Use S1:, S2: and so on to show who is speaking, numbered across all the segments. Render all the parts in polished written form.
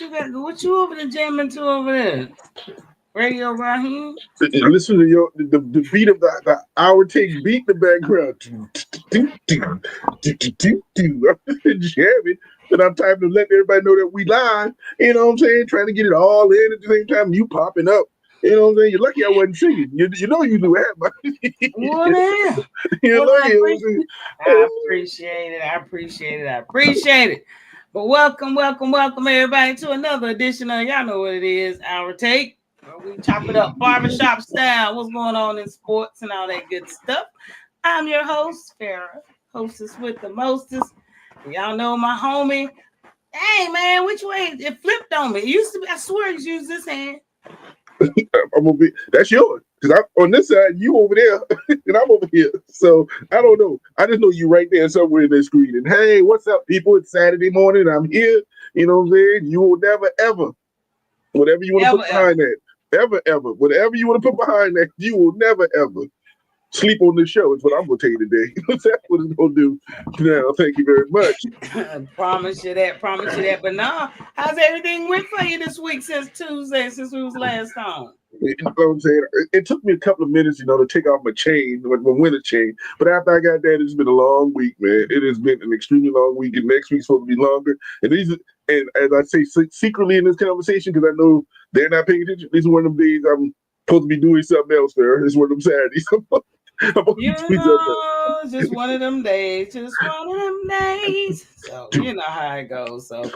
S1: you got? What you over there jamming to over there? Radio Raheem?
S2: Listen to the beat of the hour take beat in the background. I'm just jamming, and I'm trying to let everybody know that we live. You know what I'm saying? Trying to get it all in at the same time. You popping up. You know what I'm saying? You're lucky I wasn't singing. You know you do that, man.
S1: What am?
S2: You're
S1: Well,
S2: lucky.
S1: I appreciate it. I appreciate it. I appreciate it. But welcome everybody to another edition of y'all know what it is, Our Take. We chop it up barbershop style. What's going on in sports and all that good stuff. I'm your host, Farrah, hostess with the mostest. Y'all know my homie. Hey man, which way? It flipped on me. It used to be, I swear it's used this hand.
S2: I'm gonna be. That's yours. Because I'm on this side, you over there, and I'm over here. So I don't know. I just know you right there somewhere in the screen. And hey, what's up, people? It's Saturday morning. I'm here. You know what I'm saying? You will never ever, whatever you want to put behind that, ever, whatever you want to put behind that, you will never ever sleep on this show. Is what I'm gonna tell you today. That's what it's gonna do. Now, thank you very much.
S1: Promise you that. But now, how's everything went for you this week since Tuesday, since we was last on?
S2: You know what I'm saying? It took me a couple of minutes, to take off my chain, my winter chain. But after I got that, it's been a long week, man. It has been an extremely long week, and next week's supposed to be longer. And and as I say secretly in this conversation, because I know they're not paying attention, these are one of them days I'm supposed to be doing something else, Farrah. It's one of them Saturdays.
S1: Just one of them days. So you know how it goes. So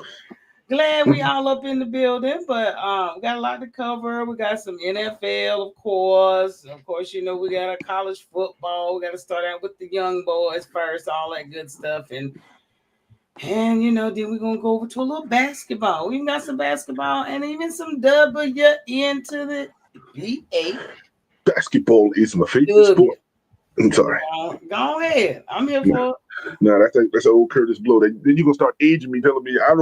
S1: glad we all up in the building, but we got a lot to cover. We got some NFL, of course. Of course, we got a college football. We got to start out with the young boys first, all that good stuff. And then we're gonna go over to a little basketball. We got some basketball and even some WNBA.
S2: Basketball is my favorite sport. I'm sorry.
S1: Go ahead. I'm here for it.
S2: No, that's an old Curtis Blow. Then you gonna start aging me, telling me I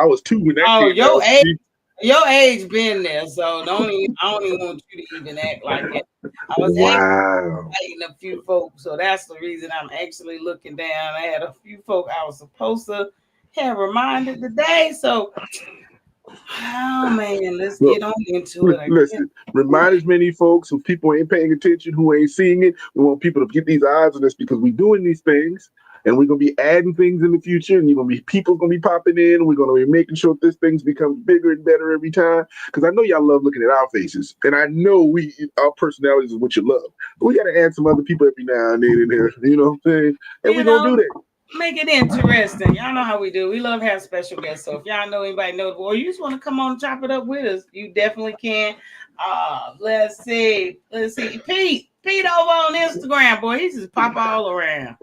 S2: was 2 when that came out.
S1: Your age been there, so I don't even want you to even act like it. I was actually a few folks, so that's the reason I'm actually looking down. I had a few folk I was supposed to have reminded today, so oh man, let's get on into it.
S2: Listen, remind as many folks who people ain't paying attention, who ain't seeing it. We want people to get these eyes on us because we're doing these things. And we're gonna be adding things in the future, and people gonna be popping in. We're gonna be making sure this thing becomes bigger and better every time. Because I know y'all love looking at our faces, and I know our personalities is what you love. But we gotta add some other people every now and then in there. You know what I'm saying? And we're gonna do that.
S1: Make it interesting. Y'all know how we do. We love having special guests. So if y'all know anybody notable, or you just want to come on and chop it up with us, you definitely can. Let's see. Pete over on Instagram, boy, he just pop all around.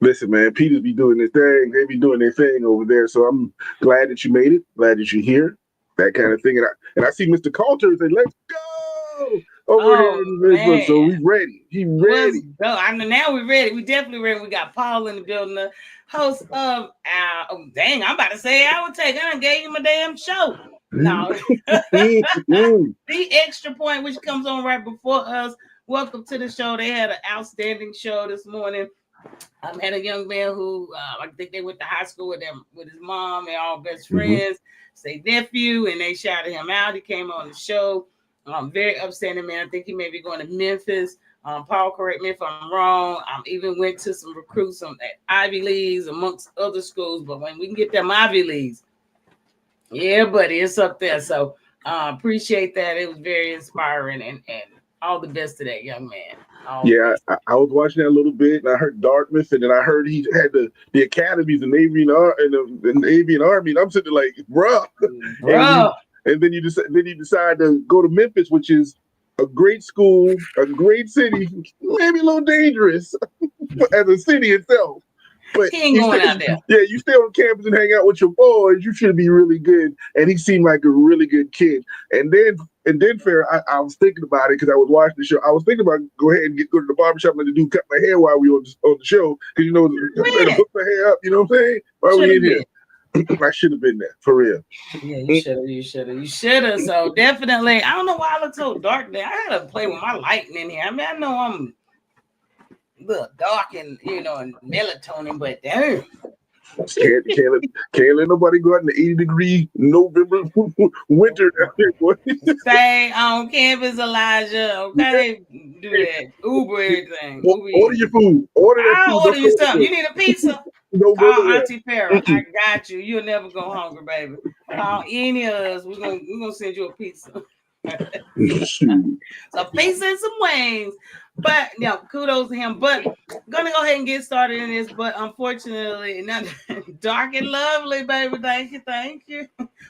S2: Listen, man, Peter's be doing their thing. They be doing their thing over there. So I'm glad that you made it. Glad that you're here. That kind of thing. And I see Mr. Coulter say, "Let's go over here in Facebook." So we ready. He ready.
S1: Now we're ready. We definitely ready. We got Paul in the building, the host of I'm about to say I would take. I done gave him a damn show. No, the Extra Point, which comes on right before us. Welcome to the show. They had an outstanding show this morning. I met a young man who I think they went to high school with his mom. They're all best friends. Say nephew, and they shouted him out. He came on the show. Very upstanding man. I think he may be going to Memphis. Paul, correct me if I'm wrong. Even went to some recruits at Ivy Leagues amongst other schools. But when we can get them Ivy Leagues, yeah, buddy, it's up there. So appreciate that. It was very inspiring and all the best to that young man.
S2: I was watching that a little bit, and I heard Dartmouth, and then I heard he had the academies, the Navy and Army, and I'm sitting there like, bruh. And then you decide to go to Memphis, which is a great school, a great city, maybe a little dangerous as a city itself. But
S1: he ain't going out there.
S2: Yeah, you stay on campus and hang out with your boys. You should be really good. And he seemed like a really good kid. And then Farrah, I was thinking about it because I was watching the show. I was thinking about go ahead and go to the barbershop and let the dude cut my hair while we were on the show. Because to put my hair up, you know what I'm saying? While we in here. I should have been there, for real.
S1: Yeah, you should have. So definitely, I don't know why I look so dark there. I gotta play with my lighting in here. I mean, I know I'm a little dark and and melatonin, but damn.
S2: Can't let nobody go out in the 80-degree November winter out there, boy.
S1: Stay on campus, Elijah. Okay, do that. Uber everything. Uber
S2: Order
S1: Eats.
S2: your food. Order that
S1: I'll
S2: food.
S1: order you something. You need a pizza?
S2: November
S1: Call
S2: wear.
S1: Auntie Farrah. I got you. You'll never go hungry, baby. Call any of us. We're gonna send you a pizza. So pizza and some wings. But kudos to him. But I'm gonna go ahead and get started in this. But unfortunately, not dark and lovely, baby. Thank you.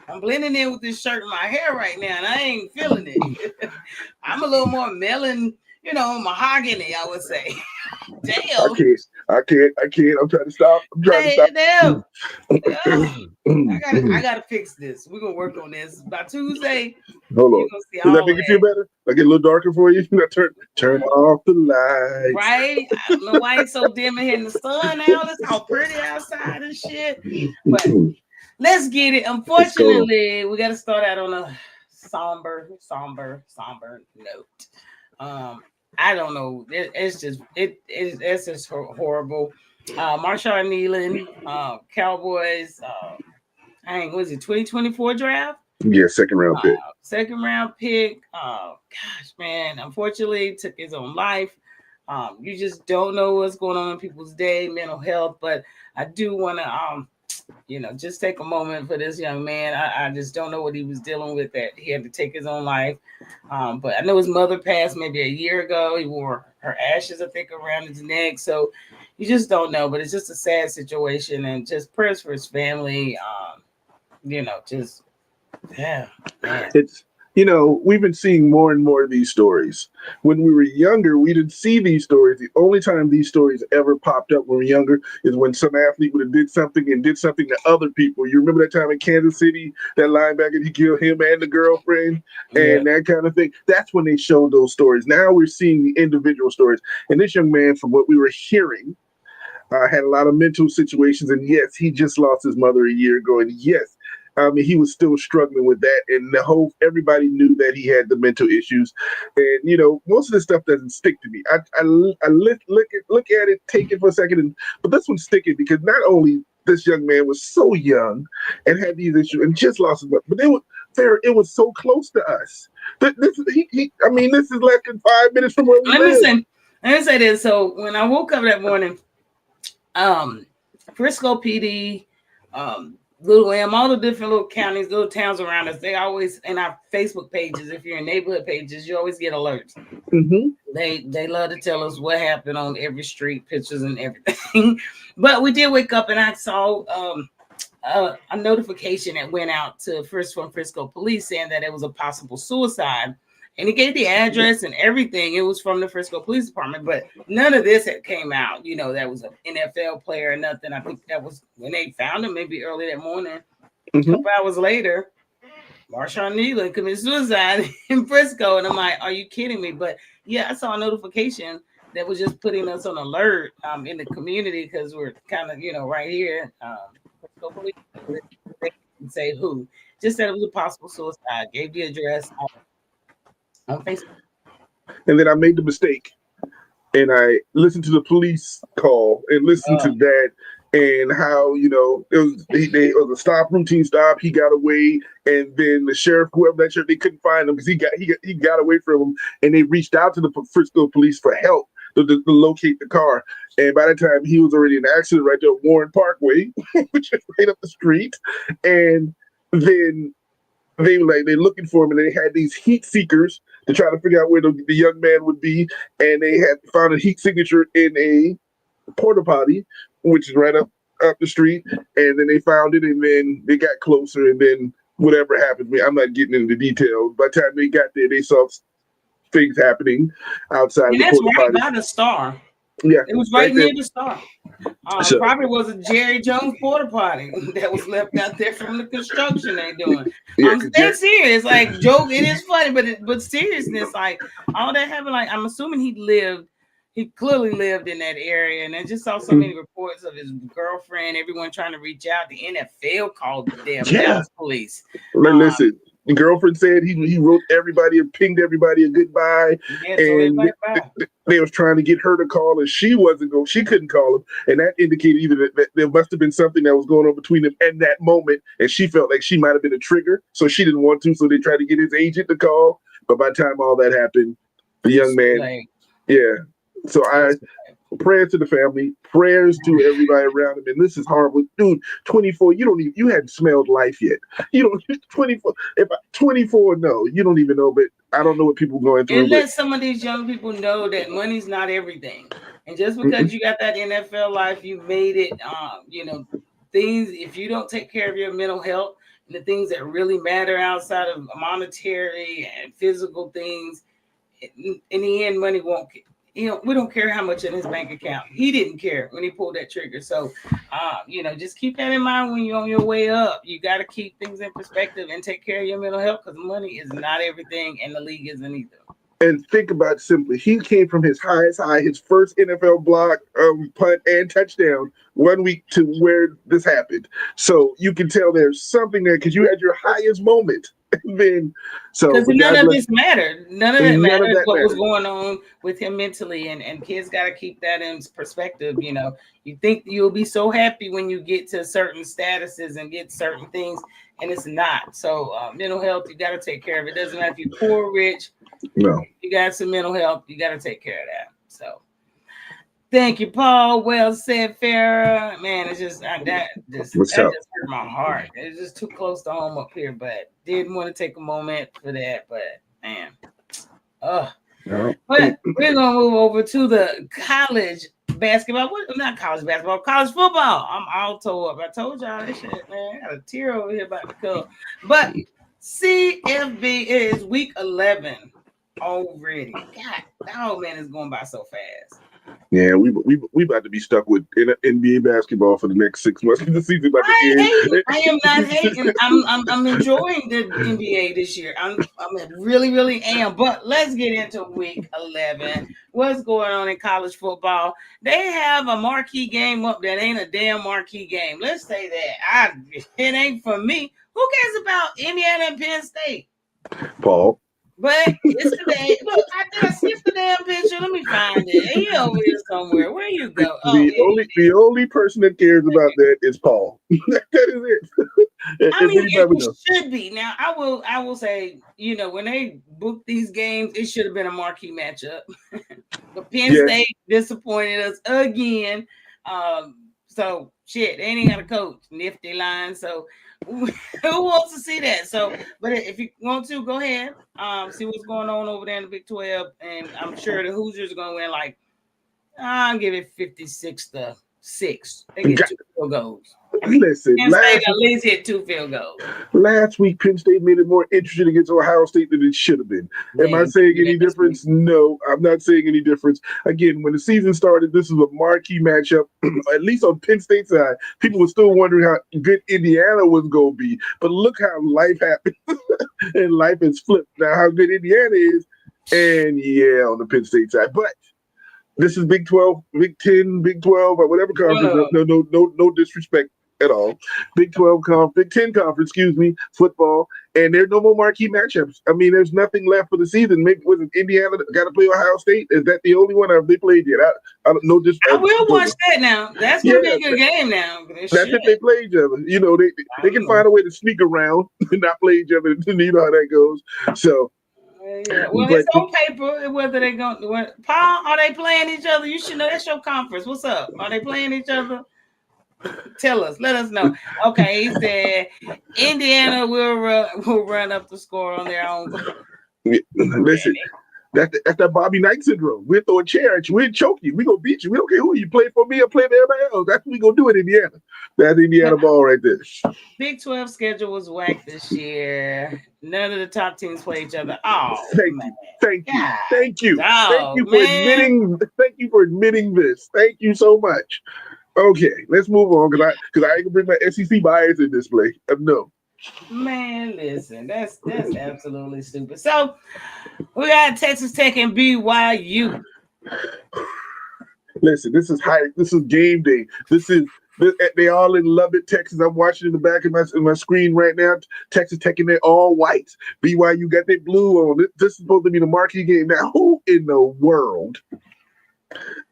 S1: I'm blending in with this shirt in my hair right now, and I ain't feeling it. I'm a little more melon, mahogany, I would say. Damn.
S2: I can't. I'm trying to stop.
S1: Damn. I gotta fix this. We're gonna work on this. By Tuesday,
S2: hold on. Does that make you feel better? I get a little darker for you? Turn off the lights.
S1: Right? I don't know why it's so dim in here in the sun now. It's all pretty outside and shit. But let's get it. Unfortunately, we gotta start out on a somber note. I don't know. It's just horrible. Marshawn Kneeland, Cowboys. Was it 2024 draft?
S2: Yeah, second round pick.
S1: Gosh, man. Unfortunately, took his own life. You just don't know what's going on in people's day, mental health. But I do want to, just take a moment for this young man. I just don't know what he was dealing with that he had to take his own life. But I know his mother passed maybe a year ago. He wore her ashes, I think, around his neck. So you just don't know. But it's just a sad situation, and just prayers for his family. Just yeah. Man.
S2: It's we've been seeing more and more of these stories. When we were younger, we didn't see these stories. The only time these stories ever popped up when we were younger is when some athlete would have did something to other people. You remember that time in Kansas City, that linebacker, he killed him and the girlfriend and that kind of thing. That's when they showed those stories. Now we're seeing the individual stories. And this young man, from what we were hearing, had a lot of mental situations. And yes, he just lost his mother a year ago. And yes, he was still struggling with that, and everybody knew that he had the mental issues. And most of this stuff doesn't stick to me. I look at it, take it for a second, but this one's sticking because not only this young man was so young and had these issues and just lost his mother, but it was so close to us. This is less than 5 minutes from where we live.
S1: Let me say this. So when I woke up that morning, Frisco PD, Little M, all the different little counties, little towns around us, they always, in our Facebook pages, if you're in neighborhood pages, you always get alerts.
S2: Mm-hmm.
S1: They love to tell us what happened on every street, pictures and everything. But we did wake up and I saw a notification that went out from Frisco Police saying that it was a possible suicide. And he gave the address and everything. It was from the Frisco Police Department, but none of this had came out. That was an NFL player or nothing. I think that was when they found him, maybe early that morning. Mm-hmm. A couple hours later, Marshawn Kneeland committed suicide in Frisco. And I'm like, are you kidding me? But yeah, I saw a notification that was just putting us on alert in the community because we're kind of, right here. Frisco Police, they didn't say who. Just said it was a possible suicide. Gave the address on Facebook.
S2: And then I made the mistake and I listened to the police call and listened to that and how, it was a routine stop. He got away, and then the sheriff, they couldn't find him because he got away from him, and they reached out to the Frisco police for help to locate the car. And by the time he was already in an accident right there at Warren Parkway, which is right up the street. And then they're looking for him, and they had these heat seekers to try to figure out where the young man would be, and they had found a heat signature in a porta potty, which is right up the street, and then they found it, and then they got closer, and then whatever happened, I'm not getting into the details. By the time they got there, they saw things happening outside of the porta potty.
S1: That's right by the Star.
S2: Yeah,
S1: it was right near the Star. Probably was a Jerry Jones porta potty that was left out there from the construction they're doing. They're serious, like joke. It is funny, but seriousness, like all that happened. Like I'm assuming he clearly lived in that area, and I just saw so many reports of his girlfriend. Everyone trying to reach out. The NFL called the damn Dallas police.
S2: Listen, The girlfriend said he wrote everybody and pinged everybody a goodbye, and they was trying to get her to call, and she wasn't going. She couldn't call him, and that indicated either that there must have been something that was going on between them in that moment, and she felt like she might have been a trigger, so she didn't want to. So they tried to get his agent to call, but by the time all that happened, the young man, yeah. So prayers to the family, prayers to everybody around him. And this is horrible. Dude, 24, you hadn't smelled life yet. You don't 24. If 24, no, you don't even know, but I don't know what people are going through.
S1: And let some of these young people know that money's not everything. And just because you got that NFL life, you made it, things, if you don't take care of your mental health and the things that really matter outside of monetary and physical things, in the end, money won't. We don't care how much in his bank account. He didn't care when he pulled that trigger. So, just keep that in mind when you're on your way up. You got to keep things in perspective and take care of your mental health, because money is not everything, and the league isn't either.
S2: And think about it simply. He came from his highest high, his first NFL block, punt, and touchdown 1 week to where this happened. So you can tell there's something there because you had your highest moment. Then, because
S1: none of this mattered. None of that mattered. What was going on with him mentally, and kids got to keep that in perspective. You think you'll be so happy when you get to certain statuses and get certain things, and it's not. So mental health, you got to take care of it. Doesn't matter if you're poor or rich.
S2: No,
S1: you got some mental health. You got to take care of that. So. Thank you, Paul. Well said, Farrah. Man, it's just that just hurt my heart. It's just too close to home up here, but didn't want to take a moment for that. But man, But we're gonna move over to the college basketball. Not college basketball, college football. I'm all tore up. I told y'all this shit, man. I got a tear over here about to come. But CFB is week 11 already. God, man, it's going by so fast.
S2: Yeah, we about to be stuck with NBA basketball for the next 6 months. The season about to end.
S1: I am not hating. I'm enjoying the NBA this year. I'm really, really am. But let's get into week 11. What's going on in college football? They have a marquee game up that ain't a damn marquee game. Let's say that. It ain't for me. Who cares about Indiana and Penn State?
S2: Paul.
S1: But it's today. Look, I skipped the damn picture. Let me find it. He over here somewhere. Where you go?
S2: The only person that cares about that is Paul. That is
S1: it. I mean, it should be. Now, I will say, when they book these games, it should have been a marquee matchup. But Penn State disappointed us again. So shit, they ain't got a coach. Nifty line. So who wants to see that? So, but if you want to, go ahead. See what's going on over there in the Big 12, and I'm sure the Hoosiers are going to win. Like, I'll give it 56-6. They get 2 field goals.
S2: Listen,
S1: Penn State at least hit 2 field goals.
S2: Last week, Penn State made it more interesting against Ohio State than it should have been. Am I saying any difference? No, I'm not saying any difference. Again, when the season started, this was a marquee matchup. At least on Penn State's side, people were still wondering how good Indiana was going to be. But look how life happened, and life has flipped. Now, how good Indiana is, and on the Penn State side, but. This is Big 12, Big 10, Big 12, or whatever conference. No disrespect at all. Big 12 Big 10 conference, football, and there's no more marquee matchups. I mean, there's nothing left for the season. Maybe was it Indiana got to play Ohio State? Is that the only one they played yet? I don't know.
S1: I will watch that now. That's gonna be a good game now.
S2: That's if they play each other. They can find a way to sneak around and not play each other. You know how that goes. So.
S1: Yeah. Well, it's on paper whether they're going to. Paul, are they playing each other? You should know. That's your conference. What's up? Are they playing each other? Tell us. Let us know. Okay, he said Indiana will run up the score on their own.
S2: Listen, that's that Bobby Knight syndrome. We'll throw a chair at you. We'll choke you. We're going to beat you. We don't care who you play for me or play for everybody else. That's what we're going to do in Indiana. That's Indiana ball right there.
S1: Big 12 schedule was whack this year. None of the top teams play each other. Oh,
S2: Thank you for admitting this. Thank you so much. Okay, let's move on because I ain't gonna bring my SEC bias in this play. No.
S1: Man, listen, that's absolutely stupid. So we got Texas Tech and BYU.
S2: Listen, this is game day. This is They all in Lubbock, Texas. I'm watching in the back of my screen right now. Texas Tech and they're all white. BYU got their blue on. This is supposed to be the marquee game. Now, who in the world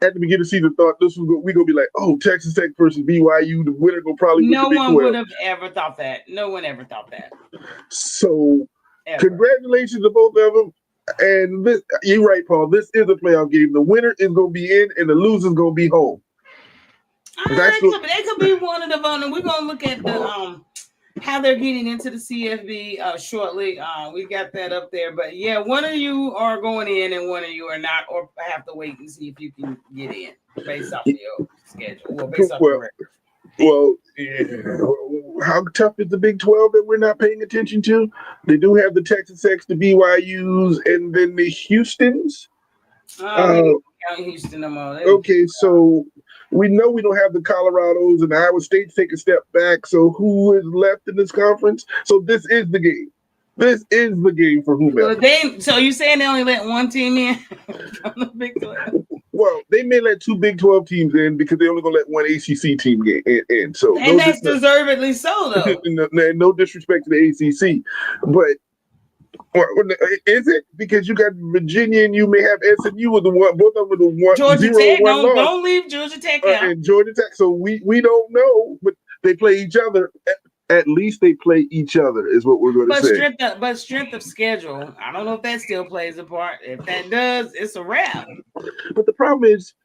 S2: at the beginning of the season thought this was we gonna be like, oh, Texas Tech versus BYU, the winner gonna probably win the Big 12.
S1: No one would have ever thought that. No one ever thought that.
S2: So, congratulations to both of them. And you're right, Paul. This is a playoff game. The winner is gonna be in, and the loser is gonna be home.
S1: They could be one of the voting. We're gonna look at the how they're getting into the CFB shortly. We got that up there, but yeah, one of you are going in and one of you are not, or have to wait and see if you can get in based off your schedule. Well, based off your record.
S2: Well, yeah. How tough is the Big 12 that we're not paying attention to? They do have the Texas Techs, the BYUs, and then the Houstons.
S1: Houston,
S2: okay, so we know we don't have the Colorados, and Iowa State take a step back. So who is left in this conference? So this is the game. This is the game for whomever.
S1: So you're saying they only let one team in from the Big 12?
S2: Well, they may let two Big 12 teams in because they're only going to let one ACC team in. So,
S1: and that's deservedly so, though.
S2: No disrespect to the ACC, but is it because you got Virginia and you may have SMU with the one, both of them with the one.
S1: Georgia Tech, don't leave Georgia Tech out.
S2: And Georgia Tech. So we don't know, but they play each other. At least they play each other, is what we're going to say.
S1: But strength of schedule, I don't know if that still plays a part. If that does, it's a wrap.
S2: But the problem is,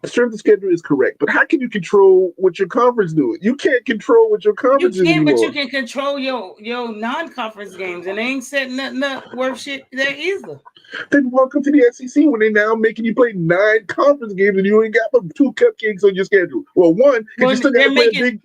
S2: strength of schedule is correct. But how can you control what your conference doing? You can't control what your conference is anymore.
S1: But you can control your non-conference games, and they ain't setting nothing up worth shit there either.
S2: Then welcome to the SEC when they now making you play 9 conference games and you ain't got but 2 cupcakes on your schedule. Well, one, because you still got to play a big.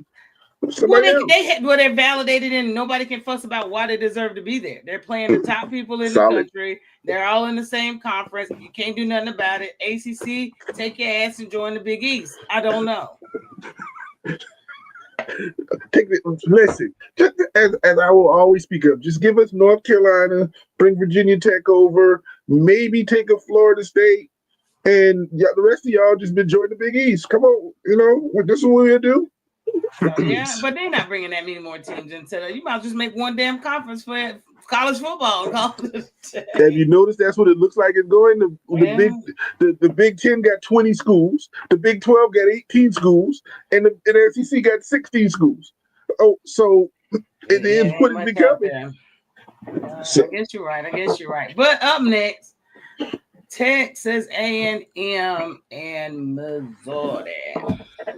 S1: They're validated and nobody can fuss about why they deserve to be there. They're playing the top people in the country. They're all in the same conference. You can't do nothing about it. ACC, take your ass and join the Big East. I don't know.
S2: Listen, just as I will always speak up, just give us North Carolina, bring Virginia Tech over, maybe take a Florida State, and the rest of y'all just been joining the Big East. Come on, this is what we'll do.
S1: Yeah, but they're not bringing that many more teams into it. You might just make one damn conference for college football.
S2: Have you noticed that's what it looks like it's going? The Big 10 got 20 schools, the Big 12 got 18 schools, and the SEC got 16 schools. Oh, so it is what it's becoming.
S1: I guess you're right. But up next, Texas A&M and Missouri.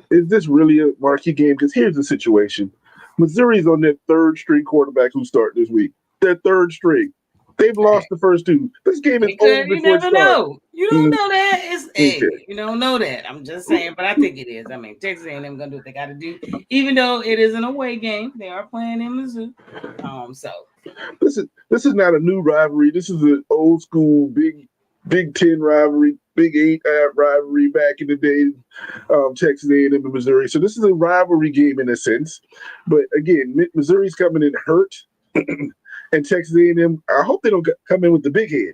S2: Is this really a marquee game? Because here's the situation. Missouri's on their 3rd string quarterback who started this week. Their 3rd string. They've lost the first 2. This game is over before
S1: you never
S2: it
S1: know. You don't know that. You don't know that. I'm just saying, but I think it is. I mean, Texas A&M going to do what they got to do. Even though it is an away game, they are playing in Missouri.
S2: This is not a new rivalry. This is an old school Big 10 rivalry, Big 8 rivalry back in the day, Texas A&M and Missouri. So this is a rivalry game in a sense. But again, Missouri's coming in hurt, and Texas A&M, I hope they don't come in with the big head.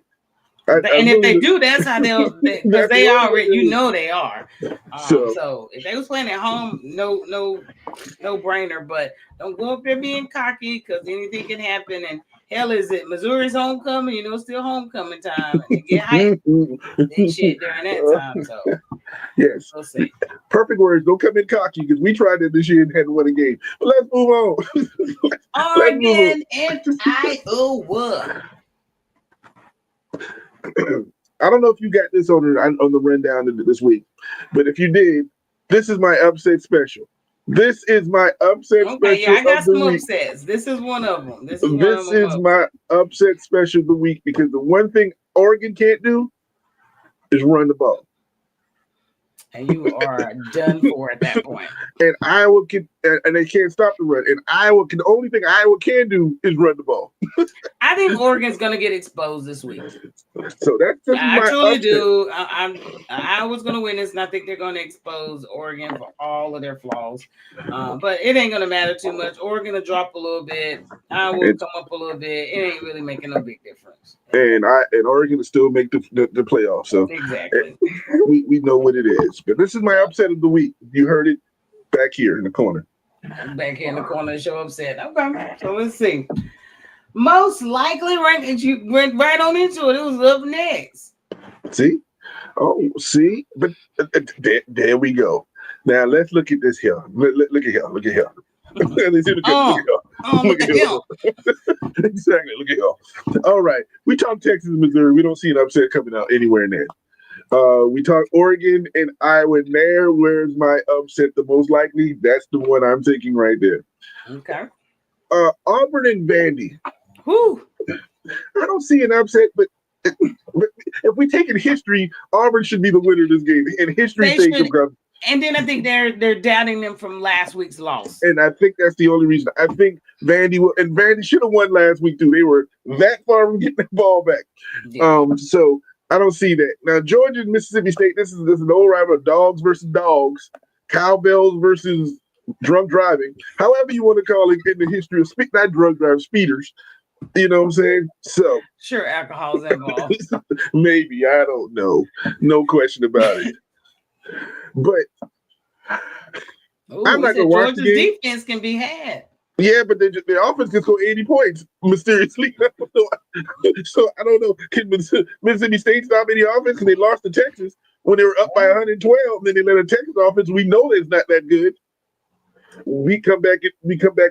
S1: If they do, that's how they'll, because they already, they are. So if they was playing at home, no brainer. But don't go up there being cocky because anything can happen. And hell, is it Missouri's homecoming? Still homecoming time. And they get hyped and shit during that time. So
S2: yes,
S1: we'll see.
S2: Perfect words. Don't come in cocky because we tried it this year and hadn't won a game. But let's move on.
S1: Oregon and Iowa.
S2: I don't know if you got this on the rundown this week, but if you did, this is my upset special. This is my upset special.
S1: Yeah, I got some upsets. This is one of them. This is
S2: my upset special of the week because the one thing Oregon can't do is run the ball.
S1: And you are done for at that point.
S2: And Iowa can, and they can't stop the run. And Iowa can. The only thing Iowa can do is run the ball.
S1: I think Oregon's going to get exposed this week.
S2: So that's just
S1: I truly do. Iowa's going to win this, and I think they're going to expose Oregon for all of their flaws. But it ain't going to matter too much. Oregon will drop a little bit. Iowa will come up a little bit. It ain't really making no big difference.
S2: And Oregon will still make the playoffs. So
S1: exactly,
S2: we know what it is. But this is my upset of the week. You heard it back here in the corner.
S1: Back here in the corner, show upset. Okay, so let's see. Most likely ranking. You went right on into it. It was up next.
S2: See? Oh, see? But there we go. Now let's look at this here. Look at here. Look at here. Look at here.
S1: Look at him.
S2: Exactly. Look at here. All right. We talk Texas and Missouri. We don't see an upset coming out anywhere in there. We talk Oregon and Iowa in there. Where's my upset the most likely? That's the one I'm taking right there.
S1: Okay.
S2: Auburn and Vandy.
S1: Whew.
S2: I don't see an upset, but if we take in history, Auburn should be the winner of this game. And history takes them.
S1: And then I think they're doubting them from last week's loss.
S2: And I think that's the only reason. I think Vandy should have won last week too. They were that far from getting the ball back. Yeah. So I don't see that. Now, Georgia and Mississippi State, this is an old rival, dogs versus dogs, cowbells versus drunk driving, however you want to call it in the history of not drunk driving, speeders. You know what I'm saying? So
S1: sure, alcohol's involved.
S2: Maybe, I don't know. No question about it. But I'm not going to watch the game.
S1: Defense can be had.
S2: Yeah, but their offense can score 80 points mysteriously. So I don't know. Can Mississippi State stop any offense? Because they lost to Texas when they were up by 112. And then they let a Texas offense we know it's not that good. We come back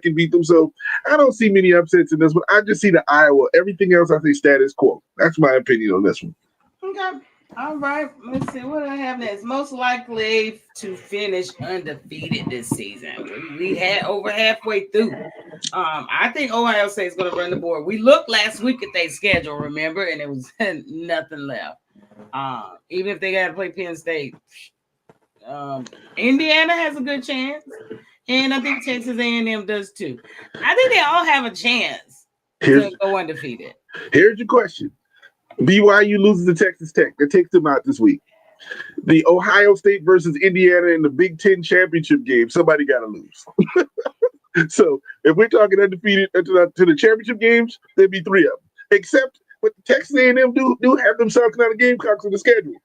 S2: and beat them. So I don't see many upsets in this one. I just see the Iowa. Everything else I say status quo. That's my opinion on this one.
S1: Okay. All right, let's see what I have next. Most likely to finish undefeated this season. We had over halfway through. I think Ohio State is going to run the board. We looked last week at their schedule, remember, and it was nothing left. Even if they got to play Penn State, Indiana has a good chance, and I think Texas A&M does too. I think they all have a chance to go undefeated.
S2: Here's your question. BYU loses to Texas Tech. That takes them out this week. The Ohio State versus Indiana in the Big Ten championship game, somebody got to lose. So if we're talking undefeated to the championship games, there'd be three of them. Except what Texas A&M do have themselves kind of Gamecocks on the schedule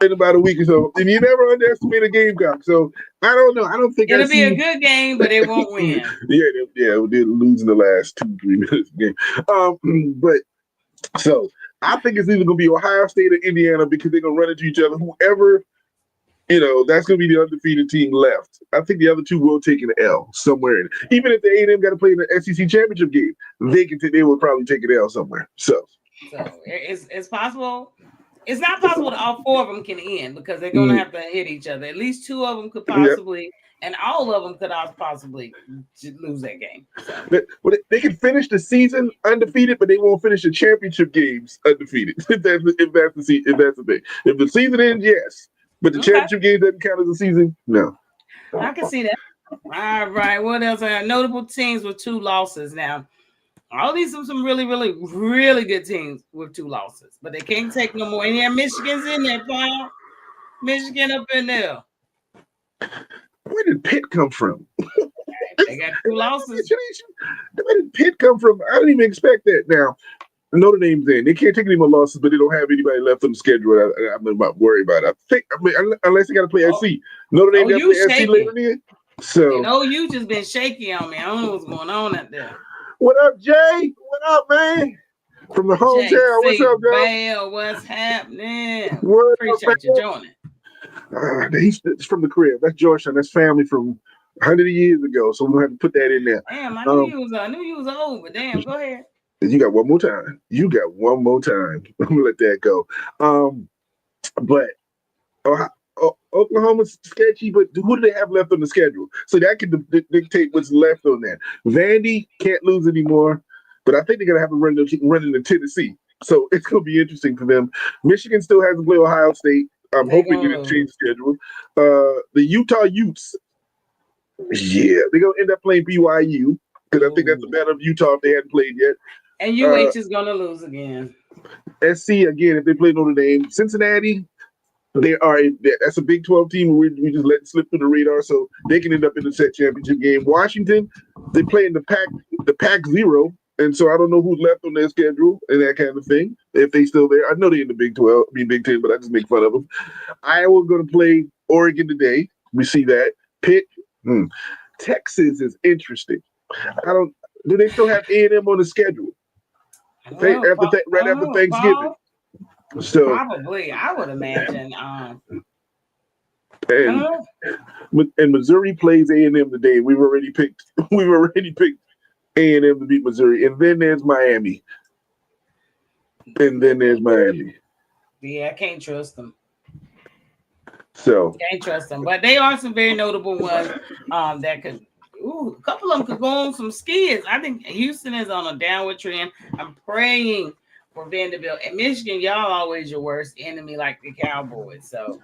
S2: in about a week or so. And you never underestimate a Gamecock. So I don't know. I don't think
S1: it'll be a good game, but they won't win.
S2: They're losing the last 2-3 minutes of the game. But so I think it's either going to be Ohio State or Indiana because they're going to run into each other. Whoever, that's going to be the undefeated team left. I think the other two will take an L somewhere. Even if the A&M got to play in the SEC championship game, they will probably take an L somewhere. So
S1: it's possible. It's not possible that all four of them can end because they're going to have to hit each other. At least two of them could possibly, and all of them could possibly lose that game. So.
S2: They can finish the season undefeated, but they won't finish the championship games undefeated. If that's the thing. If the season ends, yes, but the championship game doesn't count as a season. No.
S1: I can see that. All right. What else? Notable teams with 2 losses now. All these are some really, really, really good teams with 2 losses, but they can't take no more. And yeah, Michigan's in there, Paul. Michigan up in there.
S2: Where did Pitt come from?
S1: They got 2 losses.
S2: Where did Pitt come from? I didn't even expect that. Now, Notre Dame's in. They can't take any more losses, but they don't have anybody left on the schedule. I'm not worried about it. Unless they got to play SC. Notre Dame got to play SC later in. So,
S1: you just been shaky on me. I don't know what's going on out there.
S2: What up, Jay? What up, man? From the hometown. What's up,
S1: guys? What's happening? Appreciate you joining.
S2: He's from the crib. That's Georgetown. That's family from 100 years ago. So we're gonna have to put that in there.
S1: Damn, I knew you was old, but damn, go ahead.
S2: You got one more time. I'm gonna let that go. But Oklahoma's sketchy, but who do they have left on the schedule? So that can dictate what's left on that. Vandy can't lose anymore, but I think they're gonna have to run into Tennessee. So it's gonna be interesting for them. Michigan still has to play Ohio State. I'm hoping they didn't change the schedule. The Utah Utes, they're gonna end up playing BYU because I think that's the better of Utah if they hadn't played yet.
S1: And UH is gonna lose again.
S2: SC again if they play Notre Dame. Cincinnati. That's a Big 12 team we just let slip through the radar, so they can end up in the set championship game. Washington, they play in the Pac Zero, and so I don't know who's left on their schedule and that kind of thing. If they still there, I know they're in the Big 12, Big 10, but I just make fun of them. Iowa's going to play Oregon today. We see that. Pitt Texas is interesting. I don't. Do they still have A&M on the schedule? Right after Thanksgiving. So
S1: probably, I would imagine.
S2: and Missouri plays A&M today. We've already picked. A&M to beat Missouri, and then there's Miami.
S1: Yeah, I can't trust them.
S2: So
S1: can't trust them, but they are some very notable ones that could. Ooh, a couple of them could go on some skids. I think Houston is on a downward trend. I'm praying for Vanderbilt and Michigan. Y'all always your worst enemy, like the Cowboys. So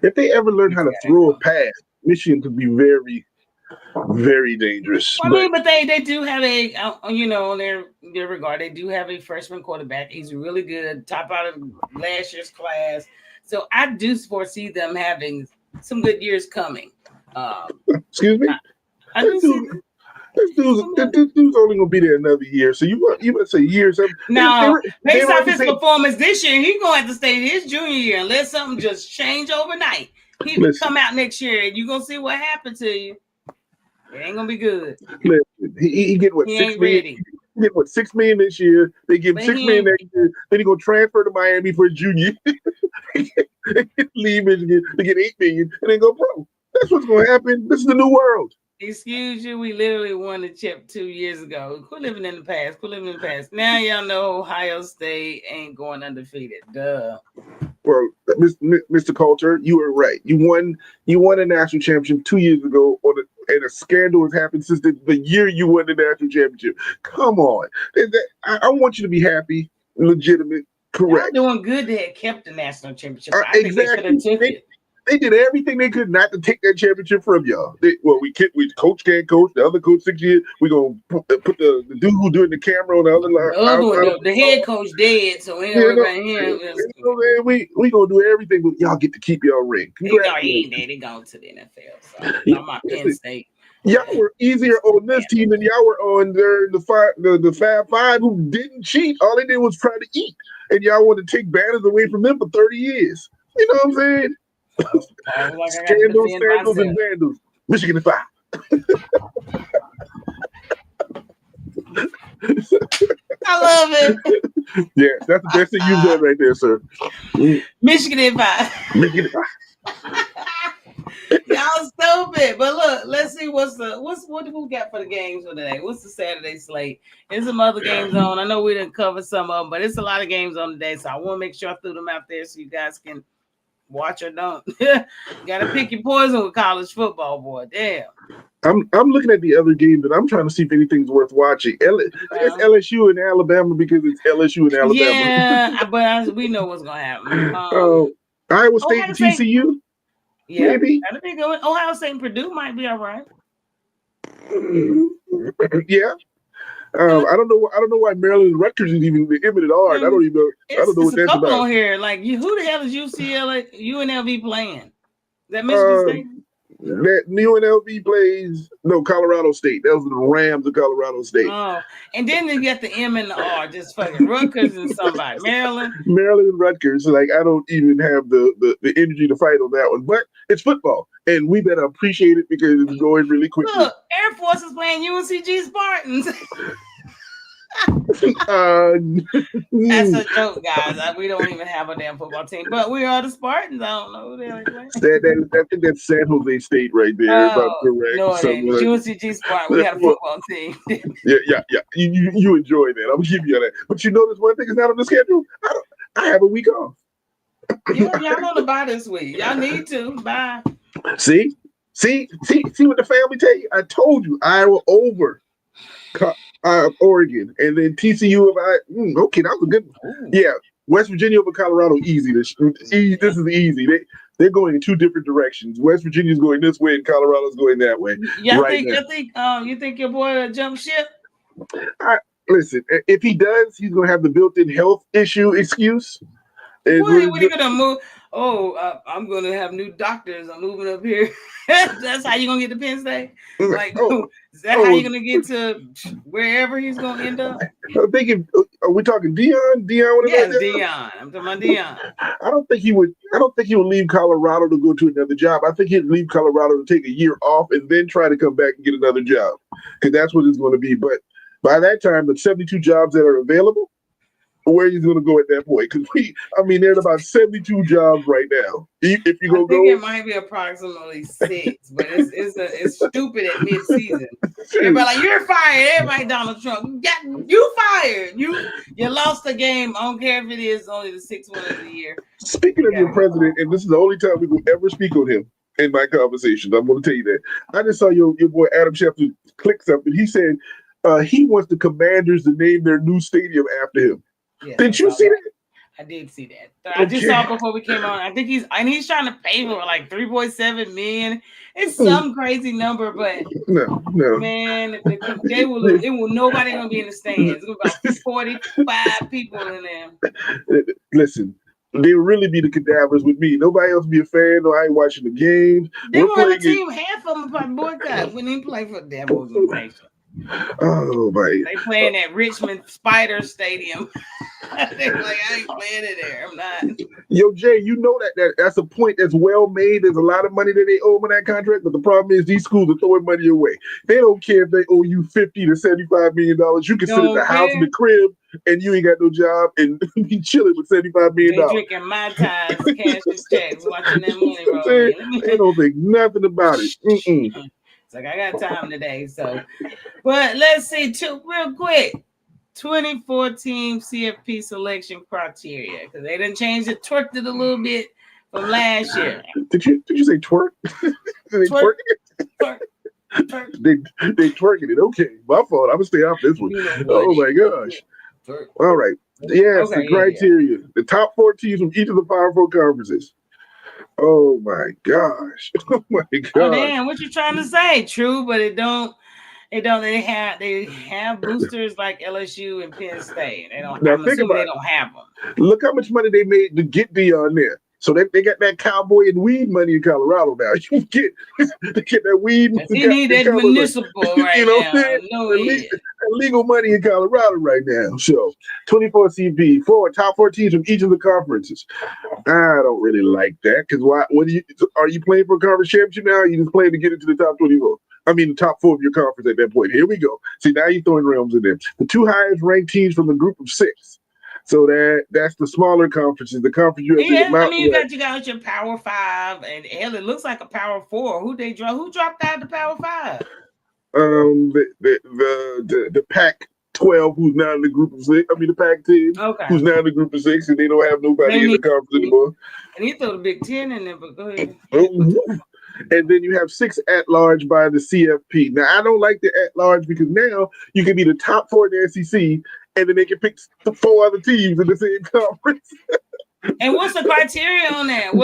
S2: if they ever learn how to throw a pass, Michigan could be very, very dangerous.
S1: I mean, but they do have a, in their regard, they do have a freshman quarterback. He's really good, top out of last year's class. So I do foresee them having some good years coming.
S2: Excuse me? This dude's only gonna be there another year. So you must say years.
S1: No, based off his performance this year, he's gonna have to stay his junior year unless something just change overnight. He will come out next year and you're gonna see what happened to you. It ain't gonna be good.
S2: Listen, he get what, 6 million? He get what, $6 million this year. They give him $6 million next year. Then he gonna transfer to Miami for his junior. Leave Michigan to get $8 million and then go pro. That's what's gonna happen. This is the new world.
S1: Excuse you, we literally won the chip 2 years ago. Quit living in the past. Now y'all know Ohio State ain't going undefeated. Duh.
S2: Well, Mr. Coulter, you were right. You won a national championship 2 years ago, and a scandal has happened since the year you won the national championship. Come on. I want you to be happy, legitimate, correct.
S1: Y'all doing good to have kept the national championship. I think they should have took it.
S2: They did everything they could not to take that championship from y'all. We coach can't coach. The other coach 6 years. We gonna put the dude who doing the camera on the other line.
S1: The head coach dead, so we ain't about him.
S2: We gonna do everything, but y'all get to keep your ring.
S1: He ain't dead. They going to the NFL. So I'm at Penn State.
S2: Y'all were easier on this team than y'all were on the Fab Five who didn't cheat. All they did was try to eat, and y'all want to take banners away from them for 30 years. You know what I'm saying? Scandals, and vandals. Michigan 5.
S1: I love it.
S2: Yeah, that's the best thing you've done right there, sir.
S1: Michigan 5. Y'all stupid. But look, let's see what do we got for the games for today? What's the Saturday slate? There's some other games on. I know we didn't cover some of them, but it's a lot of games on today, so I want to make sure I threw them out there so you guys can watch or don't. You gotta pick your poison with college football, boy. Damn.
S2: I'm looking at the other games and I'm trying to see if anything's worth watching. It's LSU and Alabama because it's LSU and Alabama.
S1: Yeah, but we know what's gonna happen.
S2: Iowa State and TCU.
S1: Yeah,
S2: maybe.
S1: That'll be good. Ohio State and Purdue might be all right.
S2: Yeah. I don't know why Maryland and Rutgers is even imminent art. I don't even know. I don't know what that's about.
S1: On here, like who the hell is UNLV playing? Is that Michigan State?
S2: That UNLV plays Colorado State. That was the Rams of Colorado State.
S1: Oh, and then you got the M and the R, just fucking Rutgers and somebody. Maryland
S2: and Rutgers. Like I don't even have the energy to fight on that one. But it's football, and we better appreciate it because it's going really quickly.
S1: Look, Air Force is playing UNCG Spartans. That's a joke, guys. We don't even have a damn football team, but we are the Spartans. I don't know who they're playing.
S2: I think that's San Jose State right there. If I'm correct.
S1: No, UNCG Spartans. We got a football team.
S2: Yeah. You enjoy that. I'm gonna give you that. But you notice one thing is not on the schedule. I have a week off.
S1: Y'all want to buy this week. Y'all need to buy.
S2: See what the family tell you. I told you Iowa over Oregon, and then TCU okay, that was a good one. Yeah, West Virginia over Colorado, easy. This is easy. They're going in two different directions. West Virginia's going this way, and Colorado's going that way.
S1: You think your boy will jump ship?
S2: Listen, if he does, he's going to have the built-in health issue excuse.
S1: What are you gonna move? I'm going to have new doctors. I'm moving up here. That's how you're going to get to Penn State? Like, is that how you're going to get to wherever he's going to end up?
S2: I'm thinking, are we talking Dion?
S1: Yes, Dion. I'm talking about Dion.
S2: I don't think he would leave Colorado to go to another job. I think he'd leave Colorado to take a year off and then try to come back and get another job, because that's what it's going to be. But by that time, the 72 jobs that are available, where he's going to go at that point? Because there's about 72 jobs right now. If you
S1: I think it might be approximately 6, but it's stupid at mid-season. Everybody like, you're fired. Everybody Donald Trump, you fired. You lost the game. I don't care if it is only the 6th one of the year.
S2: Speaking of your president, and this is the only time we will ever speak on him in my conversations, I'm going to tell you that. I just saw your boy Adam Schefter click something. He said he wants the Commanders to name their new stadium after him. Yeah, did you see that?
S1: I did see that. I just saw it before we came on. I think he's trying to pay for like $3.7 million. It's some crazy number, but
S2: no,
S1: man, nobody gonna be in the stands. It's about 45 people in there.
S2: Listen, they'll really be the cadavers with me. Nobody else be a fan. No, I ain't watching the games.
S1: They were on the team. Half of them probably boycott when they play for that organization.
S2: Oh my!
S1: They playing at Richmond Spider Stadium. They're like, I ain't playing it there. I'm not.
S2: Yo, Jay, you know that's a point that's well made. There's a lot of money that they owe on that contract, but the problem is these schools are throwing money away. They don't care if they owe you $50 to $75 million. You can sit at the house in the crib and you ain't got no job and be chilling with $75 million.
S1: They drinking Mai Tais, cash and checks, watching that money roll in.
S2: They don't think nothing about it.
S1: It's like, I got time today. So, but let's see, real quick. 2014 CFP selection criteria, because they didn't change it, twerked it a little bit from last year.
S2: Did you say twerk? They twerk it?
S1: Twerk.
S2: They twerking it. Okay, my fault. I'm gonna stay off this one. Oh my gosh.
S1: Twerk.
S2: All right. Yes, the criteria. The top 4 teams from each of the Power 4 conferences. Oh my gosh. Oh my gosh.
S1: Oh damn, what you trying to say? True, but it don't. They have boosters like LSU and Penn State. They don't. I'm assuming they don't have them.
S2: Look how much money they made to get Dion there. So they got that cowboy and weed money in Colorado now. You get that weed.
S1: He need that municipal right now.
S2: Legal money in Colorado right now. So 24 CP, top 4 teams from each of the conferences. I don't really like that because are you playing for a conference championship now? Or are you just playing to get into the top 24? The top 4 of your conference at that point. Here we go. See, now you're throwing realms in there. The 2 highest ranked teams from the group of 6. So that's the smaller conferences. The conference you
S1: got your Power 5, and hell, it looks like a Power 4. Who dropped out of the Power 5?
S2: The Pac-12, who's now in the group of 6. The Pac-10, who's now in the group of 6, and they don't have nobody in the conference anymore.
S1: And you throw the Big 10 in there, but go ahead.
S2: And then you have 6 at-large by the CFP. Now, I don't like the at-large because now you can be the top 4 in the SEC, and then they can pick 4 other teams in the same conference.
S1: And what's the criteria on that?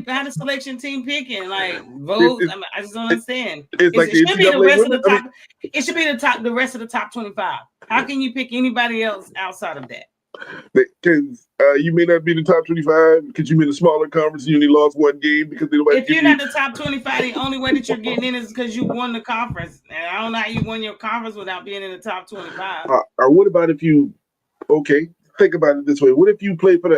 S1: How the selection team picking? Like votes? I just don't understand.
S2: It should be the rest of the top.
S1: It should be the rest of the top 25. How can you pick anybody else outside of that?
S2: Because you may not be the top 25 because you're in a smaller conference and you only lost 1 game because
S1: if you're not the top 25, the only way that you're getting in is because you won the conference. And I don't know how you won your conference without being in the top 25.
S2: Or what about if you? Okay, think about it this way. What if you play for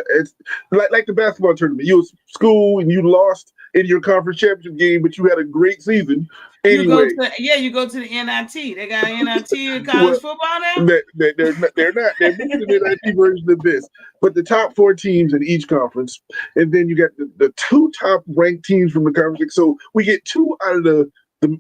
S2: like the basketball tournament? You was school and you lost in your conference championship game, but you had a great season. Anyway,
S1: you go to the NIT. They got an NIT in college football now?
S2: They're not. They're moving the NIT version of this. But the top 4 teams in each conference, and then you got the 2 top ranked teams from the conference. So we get 2 out of the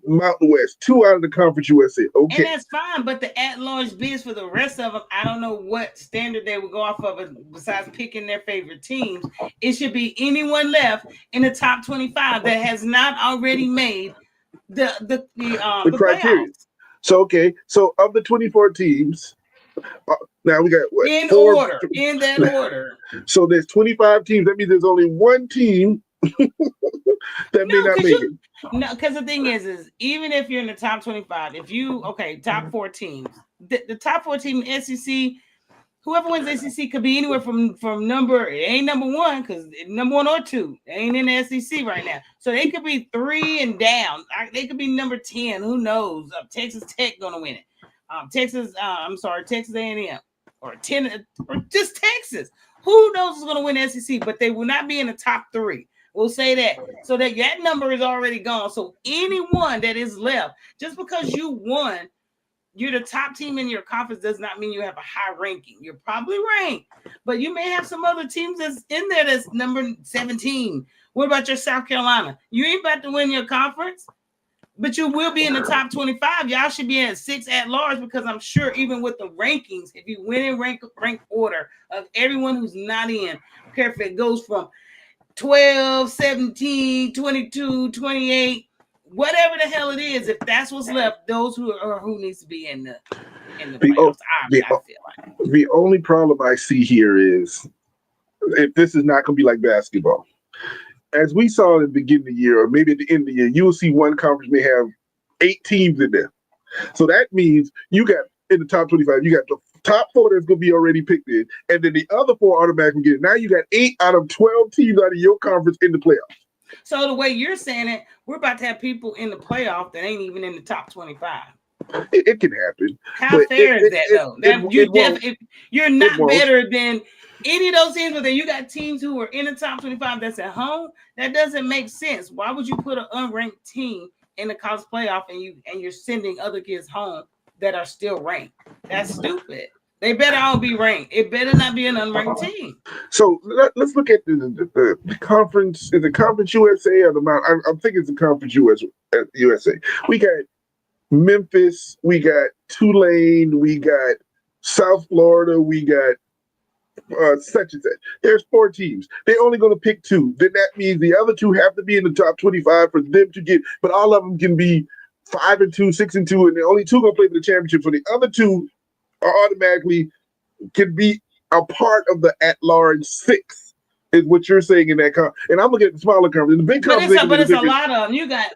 S2: Mountain West, 2 out of the Conference USA. Okay.
S1: And that's fine, but the at-large bids for the rest of them, I don't know what standard they would go off of besides picking their favorite teams. It should be anyone left in the top 25 that has not already made the criteria.
S2: Playoffs. So of the 24 teams, now we got what?
S1: In that order.
S2: So there's 25 teams. That means there's only 1 team that may not make it.
S1: No, because the thing is even if you're in the top 25, if you top 4 teams, the top 4 team SEC, whoever wins SEC could be anywhere from number, it ain't number one because number 1 or 2, they ain't in the SEC right now. So they could be 3 and down. They could be number 10. Who knows? Texas Tech gonna win it. Texas A&M or 10 or just Texas. Who knows who's gonna win the SEC? But they will not be in the top 3. We'll say that. So that number is already gone. So anyone that is left, just because you won, you're the top team in your conference does not mean you have a high ranking. You're probably ranked, but you may have some other teams that's in there that's number 17. What about your South Carolina? You ain't about to win your conference, but you will be in the top 25. Y'all should be at 6 at large because I'm sure even with the rankings, if you win in rank order of everyone who's not in, careful, it goes from 12, 17, 22, 28, whatever the hell it is, if that's what's left, those who needs to be in the playoffs. I feel like
S2: the only problem I see here is if this is not going to be like basketball. As we saw at the beginning of the year, or maybe at the end of the year, you will see one conference may have 8 teams in there. So that means you got in the top 25, you got the top 4 that's going to be already picked in, and then the other 4 automatically get it. Now you got 8 out of 12 teams out of your conference in the playoffs.
S1: So the way you're saying it, we're about to have people in the playoff that ain't even in the top 25.
S2: It can happen.
S1: How fair is that, though? You're not better than any of those teams, but then you got teams who are in the top 25 that's at home. That doesn't make sense. Why would you put an unranked team in the college playoff and you're sending other kids home that are still ranked? That's stupid. They better all be ranked. It better not be an unranked team.
S2: So let's look at the conference. Is it Conference USA or the Mount? I'm thinking it's the Conference USA. We got Memphis. We got Tulane. We got South Florida. We got such and such. There's 4 teams. They're only going to pick 2. Then that means the other 2 have to be in the top 25 for them to get. But all of them can be 5 and 2, 6 and 2, and the only 2 going to play for the championship. So the other 2 are automatically can be a part of the at-large 6, is what you're saying in that conference. And I'm looking at the smaller conference. The big conference,
S1: but it's a lot of them. You got